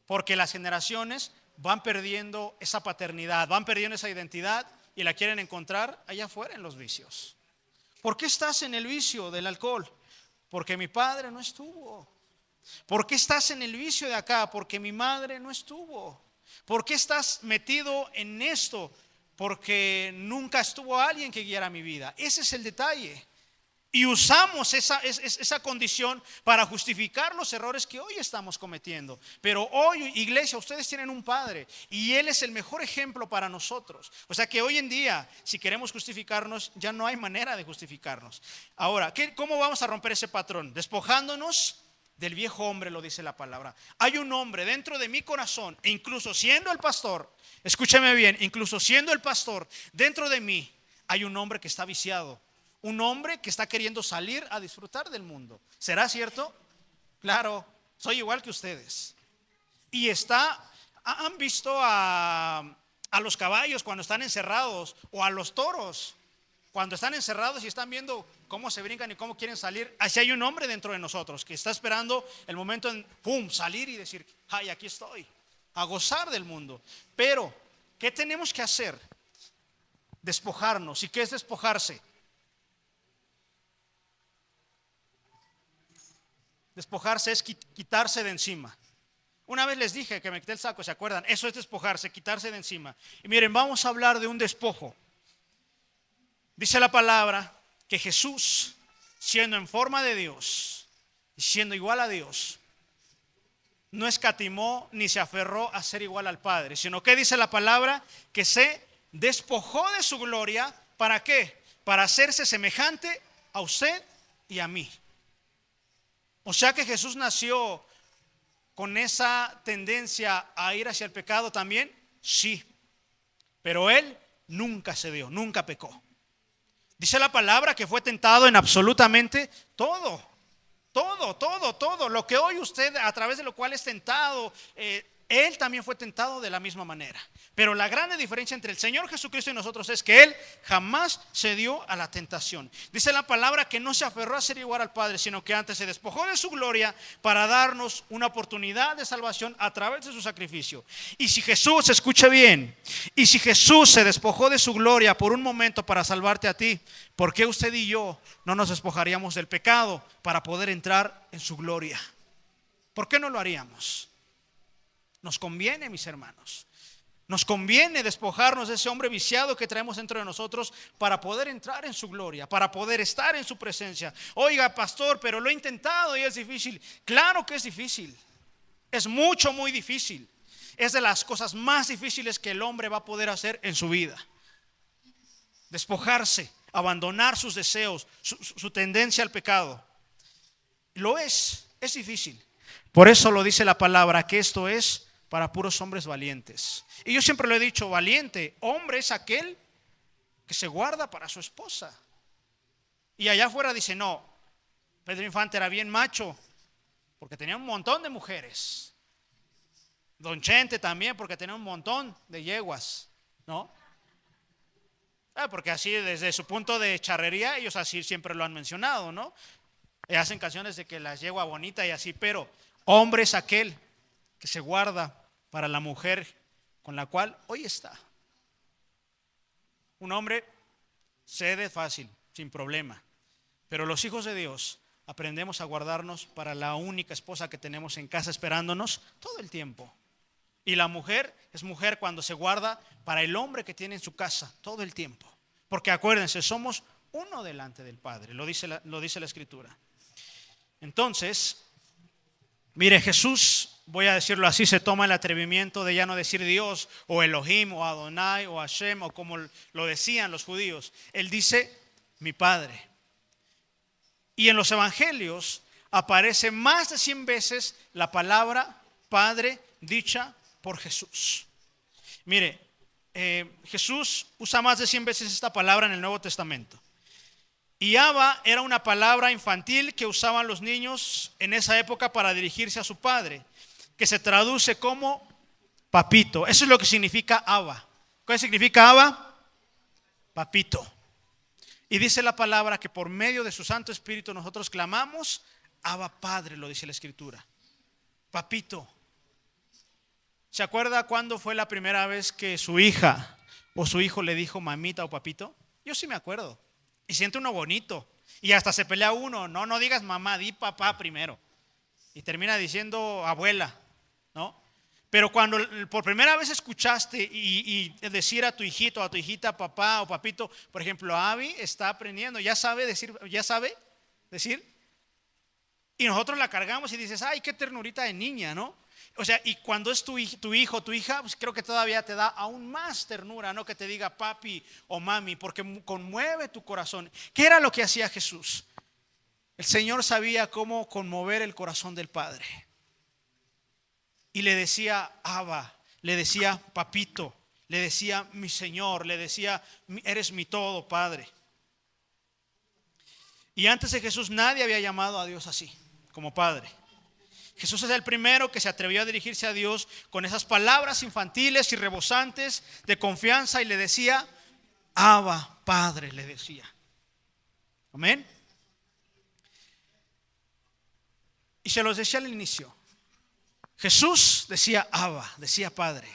porque las generaciones van perdiendo esa paternidad, van perdiendo esa identidad y la quieren encontrar allá afuera en los vicios. ¿Por qué estás en el vicio del alcohol? Porque mi padre no estuvo. ¿Por qué estás en el vicio de acá? Porque mi madre no estuvo. ¿Por qué estás metido en esto? Porque nunca estuvo alguien que guiara mi vida. Ese es el detalle. Y usamos esa condición para justificar los errores que hoy estamos cometiendo. Pero hoy, iglesia, ustedes tienen un padre y él es el mejor ejemplo para nosotros. O sea que hoy en día, si queremos justificarnos, ya no hay manera de justificarnos. Ahora, ¿cómo vamos a romper ese patrón? Despojándonos del viejo hombre, lo dice la palabra. Hay un hombre dentro de mi corazón, e incluso siendo el pastor, escúchame bien, incluso siendo el pastor, dentro de mí hay un hombre que está viciado. Un hombre que está queriendo salir a disfrutar del mundo. ¿Será cierto? Claro, soy igual que ustedes. Y han visto a los caballos cuando están encerrados, o a los toros cuando están encerrados y están viendo cómo se brincan y cómo quieren salir. Así hay un hombre dentro de nosotros que está esperando el momento en salir y decir, ay, aquí estoy, a gozar del mundo. Pero, ¿qué tenemos que hacer? Despojarnos. ¿Y qué es despojarse? Despojarse es quitarse de encima. Una vez les dije que me quité el saco, ¿se acuerdan? Eso es despojarse, quitarse de encima. Y miren, vamos a hablar de un despojo. Dice la palabra que Jesús, siendo en forma de Dios y siendo igual a Dios, no escatimó ni se aferró a ser igual al Padre, sino que dice la palabra que se despojó de su gloria. ¿Para qué? Para hacerse semejante a usted y a mí. O sea que Jesús nació con esa tendencia a ir hacia el pecado también. Sí, pero Él nunca cedió, nunca pecó. Dice la palabra que fue tentado en absolutamente todo. Lo que hoy usted, a través de lo cual es tentado, Él también fue tentado de la misma manera. Pero la gran diferencia entre el Señor Jesucristo y nosotros es que Él jamás se dio a la tentación. Dice la palabra que no se aferró a ser igual al Padre, sino que antes se despojó de su gloria para darnos una oportunidad de salvación a través de su sacrificio. Y si Jesús, escuche bien, y si Jesús se despojó de su gloria por un momento para salvarte a ti, ¿por qué usted y yo no nos despojaríamos del pecado para poder entrar en su gloria? ¿Por qué no lo haríamos? Nos conviene, mis hermanos. Nos conviene despojarnos de ese hombre viciado que traemos dentro de nosotros para poder entrar en su gloria, para poder estar en su presencia. Oiga, pastor, pero lo he intentado y es difícil. Claro que es difícil. Es muy difícil. Es de las cosas más difíciles que el hombre va a poder hacer en su vida. Despojarse, abandonar sus deseos, su tendencia al pecado. Lo es difícil. Por eso lo dice la palabra, que esto es para puros hombres valientes. Y yo siempre lo he dicho, valiente hombre es aquel que se guarda para su esposa. Y allá afuera dice, no, Pedro Infante era bien macho porque tenía un montón de mujeres. Don Chente también porque tenía un montón de yeguas, ¿no? Porque así desde su punto de charrería ellos así siempre lo han mencionado, ¿no? Y hacen canciones de que la yegua bonita y así, pero hombre es aquel que se guarda para la mujer con la cual hoy está. Un hombre cede fácil, sin problema, pero los hijos de Dios aprendemos a guardarnos para la única esposa que tenemos en casa esperándonos todo el tiempo. Y la mujer es mujer cuando se guarda para el hombre que tiene en su casa todo el tiempo. Porque acuérdense, somos uno delante del Padre, lo dice la Escritura. Entonces, mire, Jesús, voy a decirlo así, se toma el atrevimiento de ya no decir Dios o Elohim o Adonai o Hashem o como lo decían los judíos. Él dice mi Padre. Y en los evangelios aparece más de 100 veces la palabra Padre dicha por Jesús. Mire, Jesús usa más de 100 veces esta palabra en el Nuevo Testamento. Y Abba era una palabra infantil que usaban los niños en esa época para dirigirse a su padre, que se traduce como papito. Eso es lo que significa Abba. ¿Qué significa Abba? Papito. Y dice la palabra que por medio de su Santo Espíritu nosotros clamamos Abba Padre, lo dice la Escritura. Papito. ¿Se acuerda cuándo fue la primera vez que su hija o su hijo le dijo mamita o papito? Yo sí me acuerdo. Y siente uno bonito. Y hasta se pelea uno. No digas mamá, di papá primero. Y termina diciendo abuela, ¿no? Pero cuando por primera vez escuchaste y decir a tu hijito, a tu hijita, papá o papito, por ejemplo, Abby está aprendiendo, ya sabe decir. Y nosotros la cargamos y dices, ay, qué ternurita de niña, ¿no? O sea, y cuando es tu hijo, tu hija, pues creo que todavía te da aún más ternura, no que te diga papi o mami, porque conmueve tu corazón. ¿Qué era lo que hacía Jesús? El Señor sabía cómo conmover el corazón del Padre. Y le decía Abba, le decía papito, le decía mi Señor, le decía eres mi todo, Padre. Y antes de Jesús nadie había llamado a Dios así, como Padre. Jesús es el primero que se atrevió a dirigirse a Dios con esas palabras infantiles y rebosantes de confianza y le decía, Abba, Padre, le decía. Amén. Y se los decía al inicio. Jesús decía Abba, decía Padre.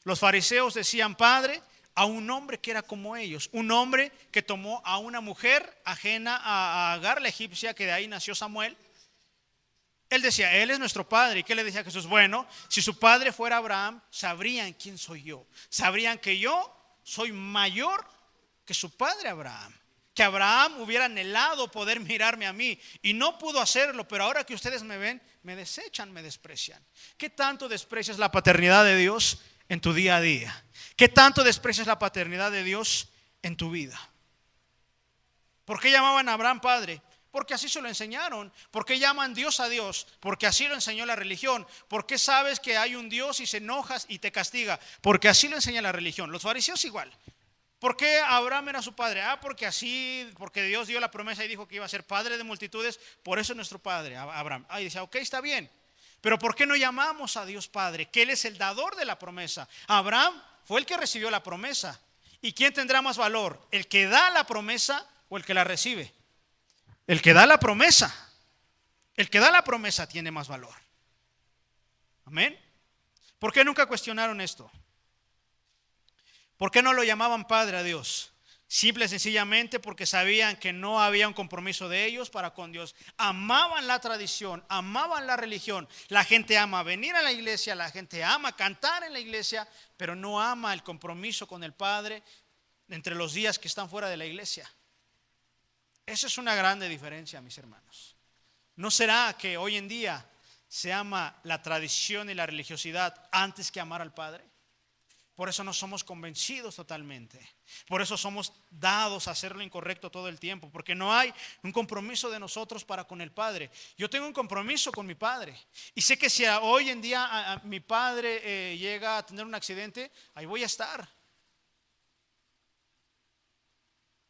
Los fariseos decían Padre a un hombre que era como ellos, un hombre que tomó a una mujer ajena a Agar, la egipcia, que de ahí nació Samuel. Él decía, Él es nuestro Padre. ¿Y qué le decía a Jesús? Bueno, si su padre fuera Abraham, sabrían quién soy yo. Sabrían que yo soy mayor que su padre Abraham. Que Abraham hubiera anhelado poder mirarme a mí y no pudo hacerlo, pero ahora que ustedes me ven, me desechan, me desprecian. ¿Qué tanto desprecias la paternidad de Dios en tu día a día? ¿Qué tanto desprecias la paternidad de Dios en tu vida? ¿Por qué llamaban a Abraham padre? Porque así se lo enseñaron. ¿Por qué llaman Dios a Dios? Porque así lo enseñó la religión. ¿Por qué sabes que hay un Dios y se enojas y te castiga? Porque así lo enseña la religión. Los fariseos igual. ¿Por qué Abraham era su padre? Porque Dios dio la promesa y dijo que iba a ser padre de multitudes. Por eso es nuestro padre, Abraham. Y dice, ok, está bien. Pero ¿por qué no llamamos a Dios Padre? Que Él es el dador de la promesa. Abraham fue el que recibió la promesa. ¿Y quién tendrá más valor? ¿El que da la promesa o el que la recibe? El que da la promesa. El que da la promesa tiene más valor. Amén. ¿Por qué nunca cuestionaron esto? ¿Por qué no lo llamaban Padre a Dios? Simple y sencillamente porque sabían que no había un compromiso de ellos para con Dios. Amaban la tradición, amaban la religión. La gente ama venir a la iglesia, la gente ama cantar en la iglesia, pero no ama el compromiso con el Padre entre los días que están fuera de la iglesia. Esa es una grande diferencia, mis hermanos. ¿No será que hoy en día se ama la tradición y la religiosidad antes que amar al Padre? Por eso no somos convencidos totalmente. Por eso somos dados a hacer lo incorrecto todo el tiempo. Porque no hay un compromiso de nosotros para con el Padre. Yo tengo un compromiso con mi Padre. Y sé que si hoy en día mi padre llega a tener un accidente, ahí voy a estar.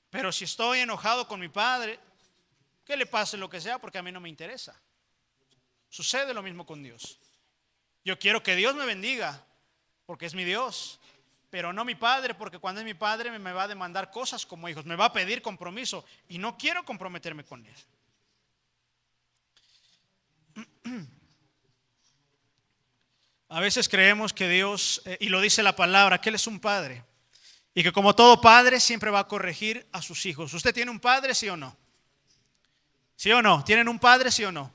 Pero si estoy enojado con mi Padre, que le pase lo que sea, porque a mí no me interesa. Sucede lo mismo con Dios. Yo quiero que Dios me bendiga, porque es mi Dios, pero no mi Padre, porque cuando es mi Padre me va a demandar cosas como hijos, me va a pedir compromiso y no quiero comprometerme con Él. A veces creemos que Dios, y lo dice la palabra, que Él es un Padre y que como todo padre siempre va a corregir a sus hijos. ¿Usted tiene un padre, sí o no? ¿Sí o no? ¿Tienen un padre, sí o no?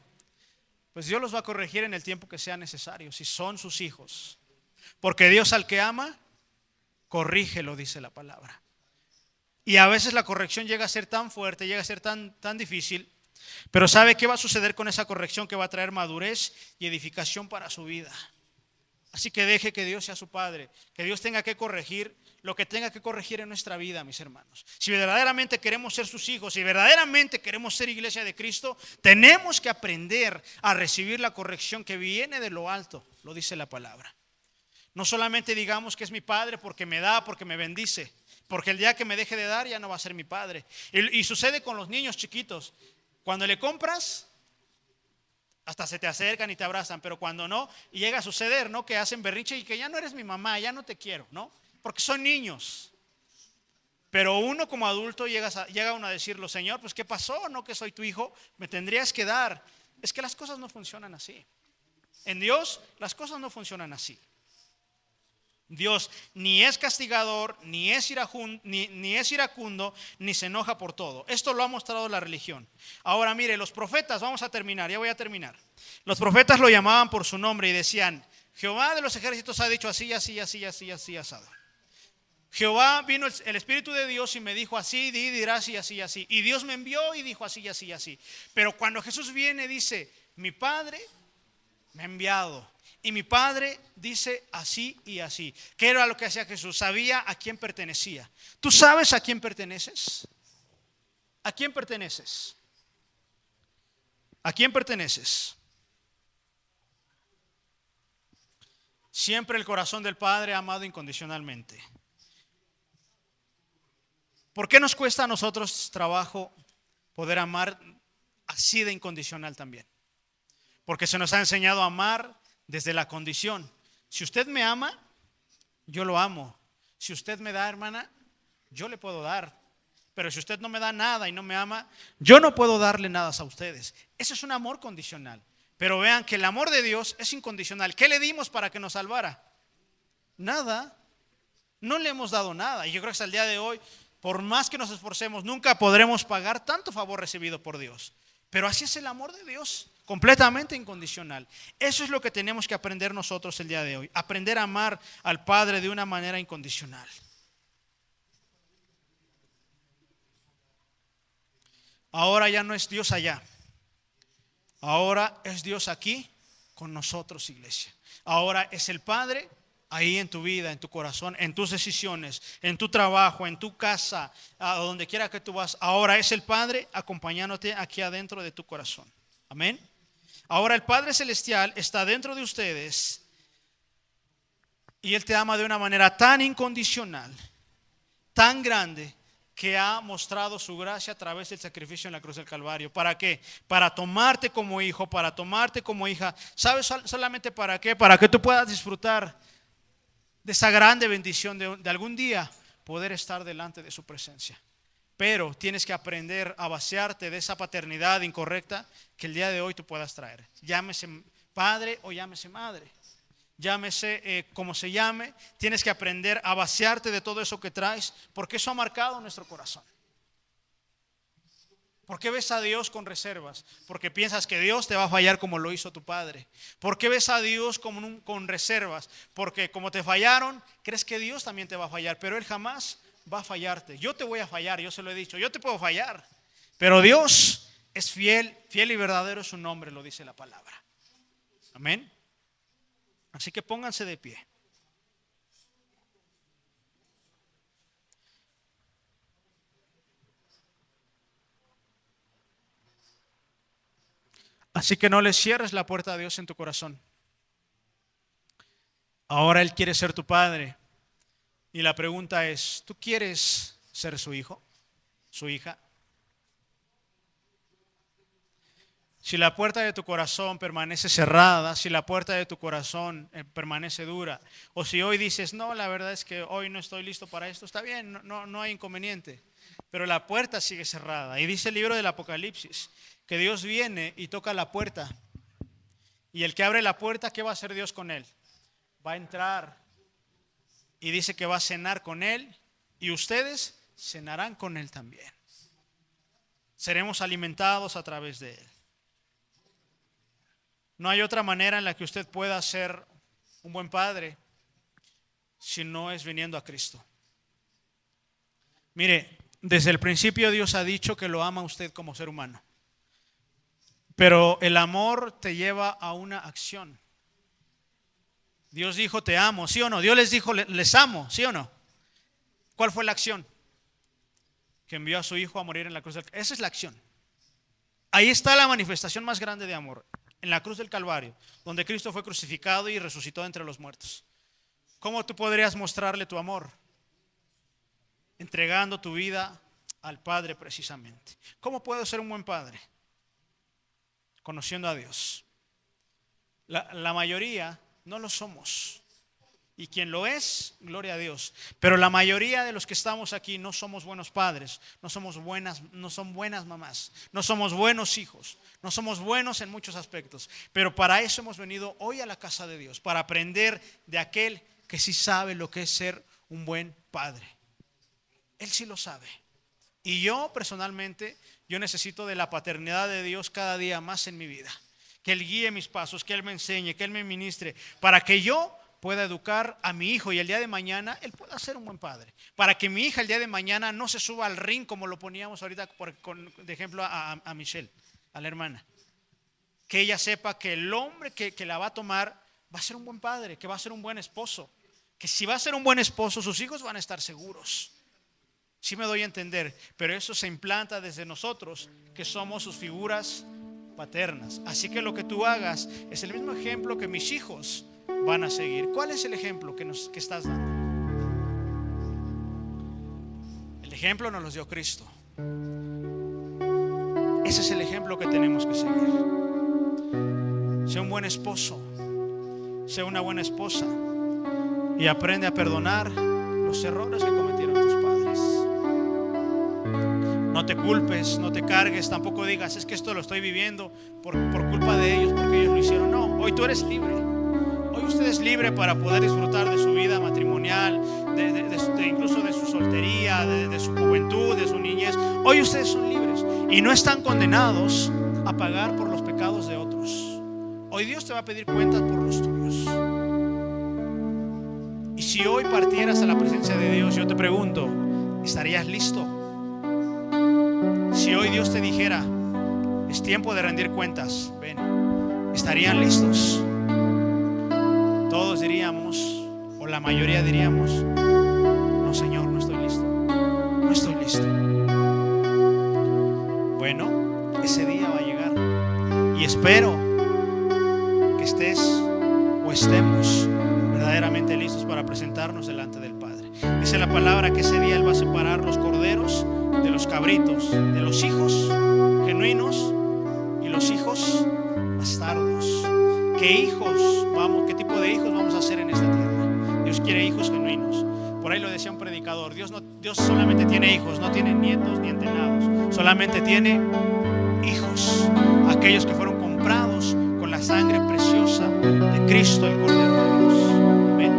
Pues Dios los va a corregir en el tiempo que sea necesario, si son sus hijos. Porque Dios al que ama, corrige, lo dice la palabra. Y a veces la corrección llega a ser tan fuerte, llega a ser tan difícil. Pero ¿sabe qué va a suceder con esa corrección? Que va a traer madurez y edificación para su vida. Así que deje que Dios sea su Padre, que Dios tenga que corregir lo que tenga que corregir en nuestra vida, mis hermanos. Si verdaderamente queremos ser sus hijos, si verdaderamente queremos ser iglesia de Cristo, tenemos que aprender a recibir la corrección que viene de lo alto, lo dice la palabra. No solamente digamos que es mi Padre porque me da, porque me bendice, porque el día que me deje de dar ya no va a ser mi Padre. Y sucede con los niños chiquitos. Cuando le compras, hasta se te acercan y te abrazan, pero cuando no, y llega a suceder, ¿no? Que hacen berrinche y que ya no eres mi mamá, ya no te quiero, ¿no? Porque son niños. Pero uno como adulto llega uno a decirlo, Señor, pues ¿qué pasó? No que soy tu hijo, me tendrías que dar. Es que las cosas no funcionan así. En Dios las cosas no funcionan así. Dios ni es castigador, ni es iracundo, ni se enoja por todo. Esto lo ha mostrado la religión. Ahora mire, los profetas, vamos a terminar, ya voy a terminar. Los profetas lo llamaban por su nombre y decían, Jehová de los ejércitos ha dicho así, así, así, así, así, asado. Jehová vino el Espíritu de Dios y me dijo así, dirá así, así, así. Y Dios me envió y dijo así, así, así. Pero cuando Jesús viene dice, mi Padre me ha enviado. Y mi Padre dice así y así. ¿Qué era lo que hacía Jesús? Sabía a quién pertenecía. ¿Tú sabes a quién perteneces? ¿A quién perteneces? ¿A quién perteneces? Siempre el corazón del Padre ha amado incondicionalmente. ¿Por qué nos cuesta a nosotros trabajo poder amar así de incondicional también? Porque se nos ha enseñado a amar desde la condición. Si usted me ama, yo lo amo. Si usted me da, hermana, yo le puedo dar. Pero si usted no me da nada y no me ama, yo no puedo darle nada a ustedes. Eso es un amor condicional. Pero vean que el amor de Dios es incondicional. ¿Qué le dimos para que nos salvara? Nada. No le hemos dado nada. Y yo creo que hasta el día de hoy, por más que nos esforcemos, nunca podremos pagar tanto favor recibido por Dios. Pero así es el amor de Dios, completamente incondicional. Eso es lo que tenemos que aprender nosotros el día de hoy. Aprender a amar al Padre de una manera incondicional. Ahora ya no es Dios allá. Ahora es Dios aquí con nosotros, iglesia. Ahora es el Padre ahí en tu vida, en tu corazón, en tus decisiones, en tu trabajo, en tu casa, a donde quiera que tú vas. Ahora es el Padre acompañándote aquí adentro de tu corazón. Amén. Ahora el Padre Celestial está dentro de ustedes y Él te ama de una manera tan incondicional, tan grande, que ha mostrado su gracia a través del sacrificio en la cruz del Calvario. ¿Para qué? Para tomarte como hijo, para tomarte como hija. ¿Sabes solamente para qué? Para que tú puedas disfrutar de esa grande bendición de algún día poder estar delante de su presencia. Pero tienes que aprender a vaciarte de esa paternidad incorrecta que el día de hoy tú puedas traer. Llámese padre o llámese madre. Llámese como se llame, tienes que aprender a vaciarte de todo eso que traes, porque eso ha marcado nuestro corazón. ¿Por qué ves a Dios con reservas? Porque piensas que Dios te va a fallar como lo hizo tu padre. ¿Por qué ves a Dios con reservas? Porque como te fallaron, crees que Dios también te va a fallar, pero Él jamás va a fallarte. Yo te voy a fallar, yo se lo he dicho, yo te puedo fallar, pero Dios es fiel, fiel y verdadero es su nombre, lo dice la palabra. Amén. Así que pónganse de pie. Así que no le cierres la puerta a Dios en tu corazón. Ahora Él quiere ser tu padre. Y la pregunta es, ¿tú quieres ser su hijo, su hija? Si la puerta de tu corazón permanece cerrada, si la puerta de tu corazón permanece dura, o si hoy dices, no, la verdad es que hoy no estoy listo para esto, está bien, no hay inconveniente, pero la puerta sigue cerrada. Y dice el libro del Apocalipsis, que Dios viene y toca la puerta, y el que abre la puerta, ¿qué va a hacer Dios con él? Va a entrar, y dice que va a cenar con él, y ustedes cenarán con él también. Seremos alimentados a través de él. No hay otra manera en la que usted pueda ser un buen padre si no es viniendo a Cristo. Mire, desde el principio Dios ha dicho que lo ama a usted como ser humano. Pero el amor te lleva a una acción. Dios dijo, te amo, ¿sí o no? Dios les dijo, les amo, ¿sí o no? ¿Cuál fue la acción? Que envió a su hijo a morir en la cruz del Calvario. Esa es la acción. Ahí está la manifestación más grande de amor. En la cruz del Calvario, donde Cristo fue crucificado y resucitó entre los muertos. ¿Cómo tú podrías mostrarle tu amor? Entregando tu vida al Padre precisamente. ¿Cómo puedo ser un buen padre? Conociendo a Dios. La mayoría no lo somos. Y quien lo es, gloria a Dios. Pero la mayoría de los que estamos aquí no somos buenos padres, no son buenas mamás, no somos buenos hijos, no somos buenos en muchos aspectos. Pero para eso hemos venido hoy a la casa de Dios, para aprender de aquel que sí sabe lo que es ser un buen padre. Él sí lo sabe. Y yo personalmente, yo necesito de la paternidad de Dios cada día más en mi vida. Que Él guíe mis pasos, que Él me enseñe, que Él me ministre, para que yo pueda educar a mi hijo y el día de mañana él pueda ser un buen padre. Para que mi hija el día de mañana no se suba al ring como lo poníamos ahorita de ejemplo a Michelle, a la hermana. Que ella sepa que el hombre que la va a tomar va a ser un buen padre, que va a ser un buen esposo. Que si va a ser un buen esposo, sus hijos van a estar seguros. Sí me doy a entender, pero eso se implanta desde nosotros, que somos sus figuras paternas. Así que lo que tú hagas es el mismo ejemplo que mis hijos van a seguir. ¿Cuál es el ejemplo que estás dando? El ejemplo nos lo dio Cristo. Ese es el ejemplo que tenemos que seguir. Sé un buen esposo, sé una buena esposa y aprende a perdonar los errores que cometieron tus padres. No te culpes, no te cargues, tampoco digas, es que esto lo estoy viviendo por culpa de ellos, porque ellos lo hicieron. No, hoy tú eres libre. Hoy usted es libre para poder disfrutar de su vida matrimonial, incluso de su soltería, de su juventud, de su niñez. Hoy ustedes son libres y no están condenados a pagar por los pecados de otros. Hoy Dios te va a pedir cuentas por los tuyos. Y si hoy partieras a la presencia de Dios, yo te pregunto, ¿estarías listo? Si hoy Dios te dijera, es tiempo de rendir cuentas, ven, ¿estarían listos? Todos diríamos, o la mayoría diríamos, no Señor, no estoy listo, no estoy listo. Bueno, ese día va a llegar y espero que estés o estemos verdaderamente listos para presentarnos delante del Padre. Dice la palabra que ese día Él va a separar los corderos cabritos, de los hijos genuinos y los hijos bastardos. ¿Qué tipo de hijos vamos a hacer en esta tierra? Dios quiere hijos genuinos. Por ahí lo decía un predicador, Dios solamente tiene hijos, no tiene nietos ni entenados, solamente tiene hijos, aquellos que fueron comprados con la sangre preciosa de Cristo, el Cordero de Dios. Amén.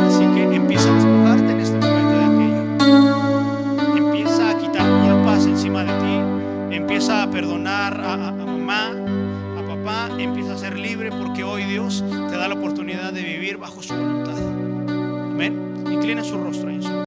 Así que empieza a despojarte en este momento de aquello. Empieza a quitar culpas encima de ti. Empieza a perdonar a mamá, a papá. Empieza a ser libre, porque hoy Dios te da la oportunidad de vivir bajo su voluntad. Amén. Inclina su rostro.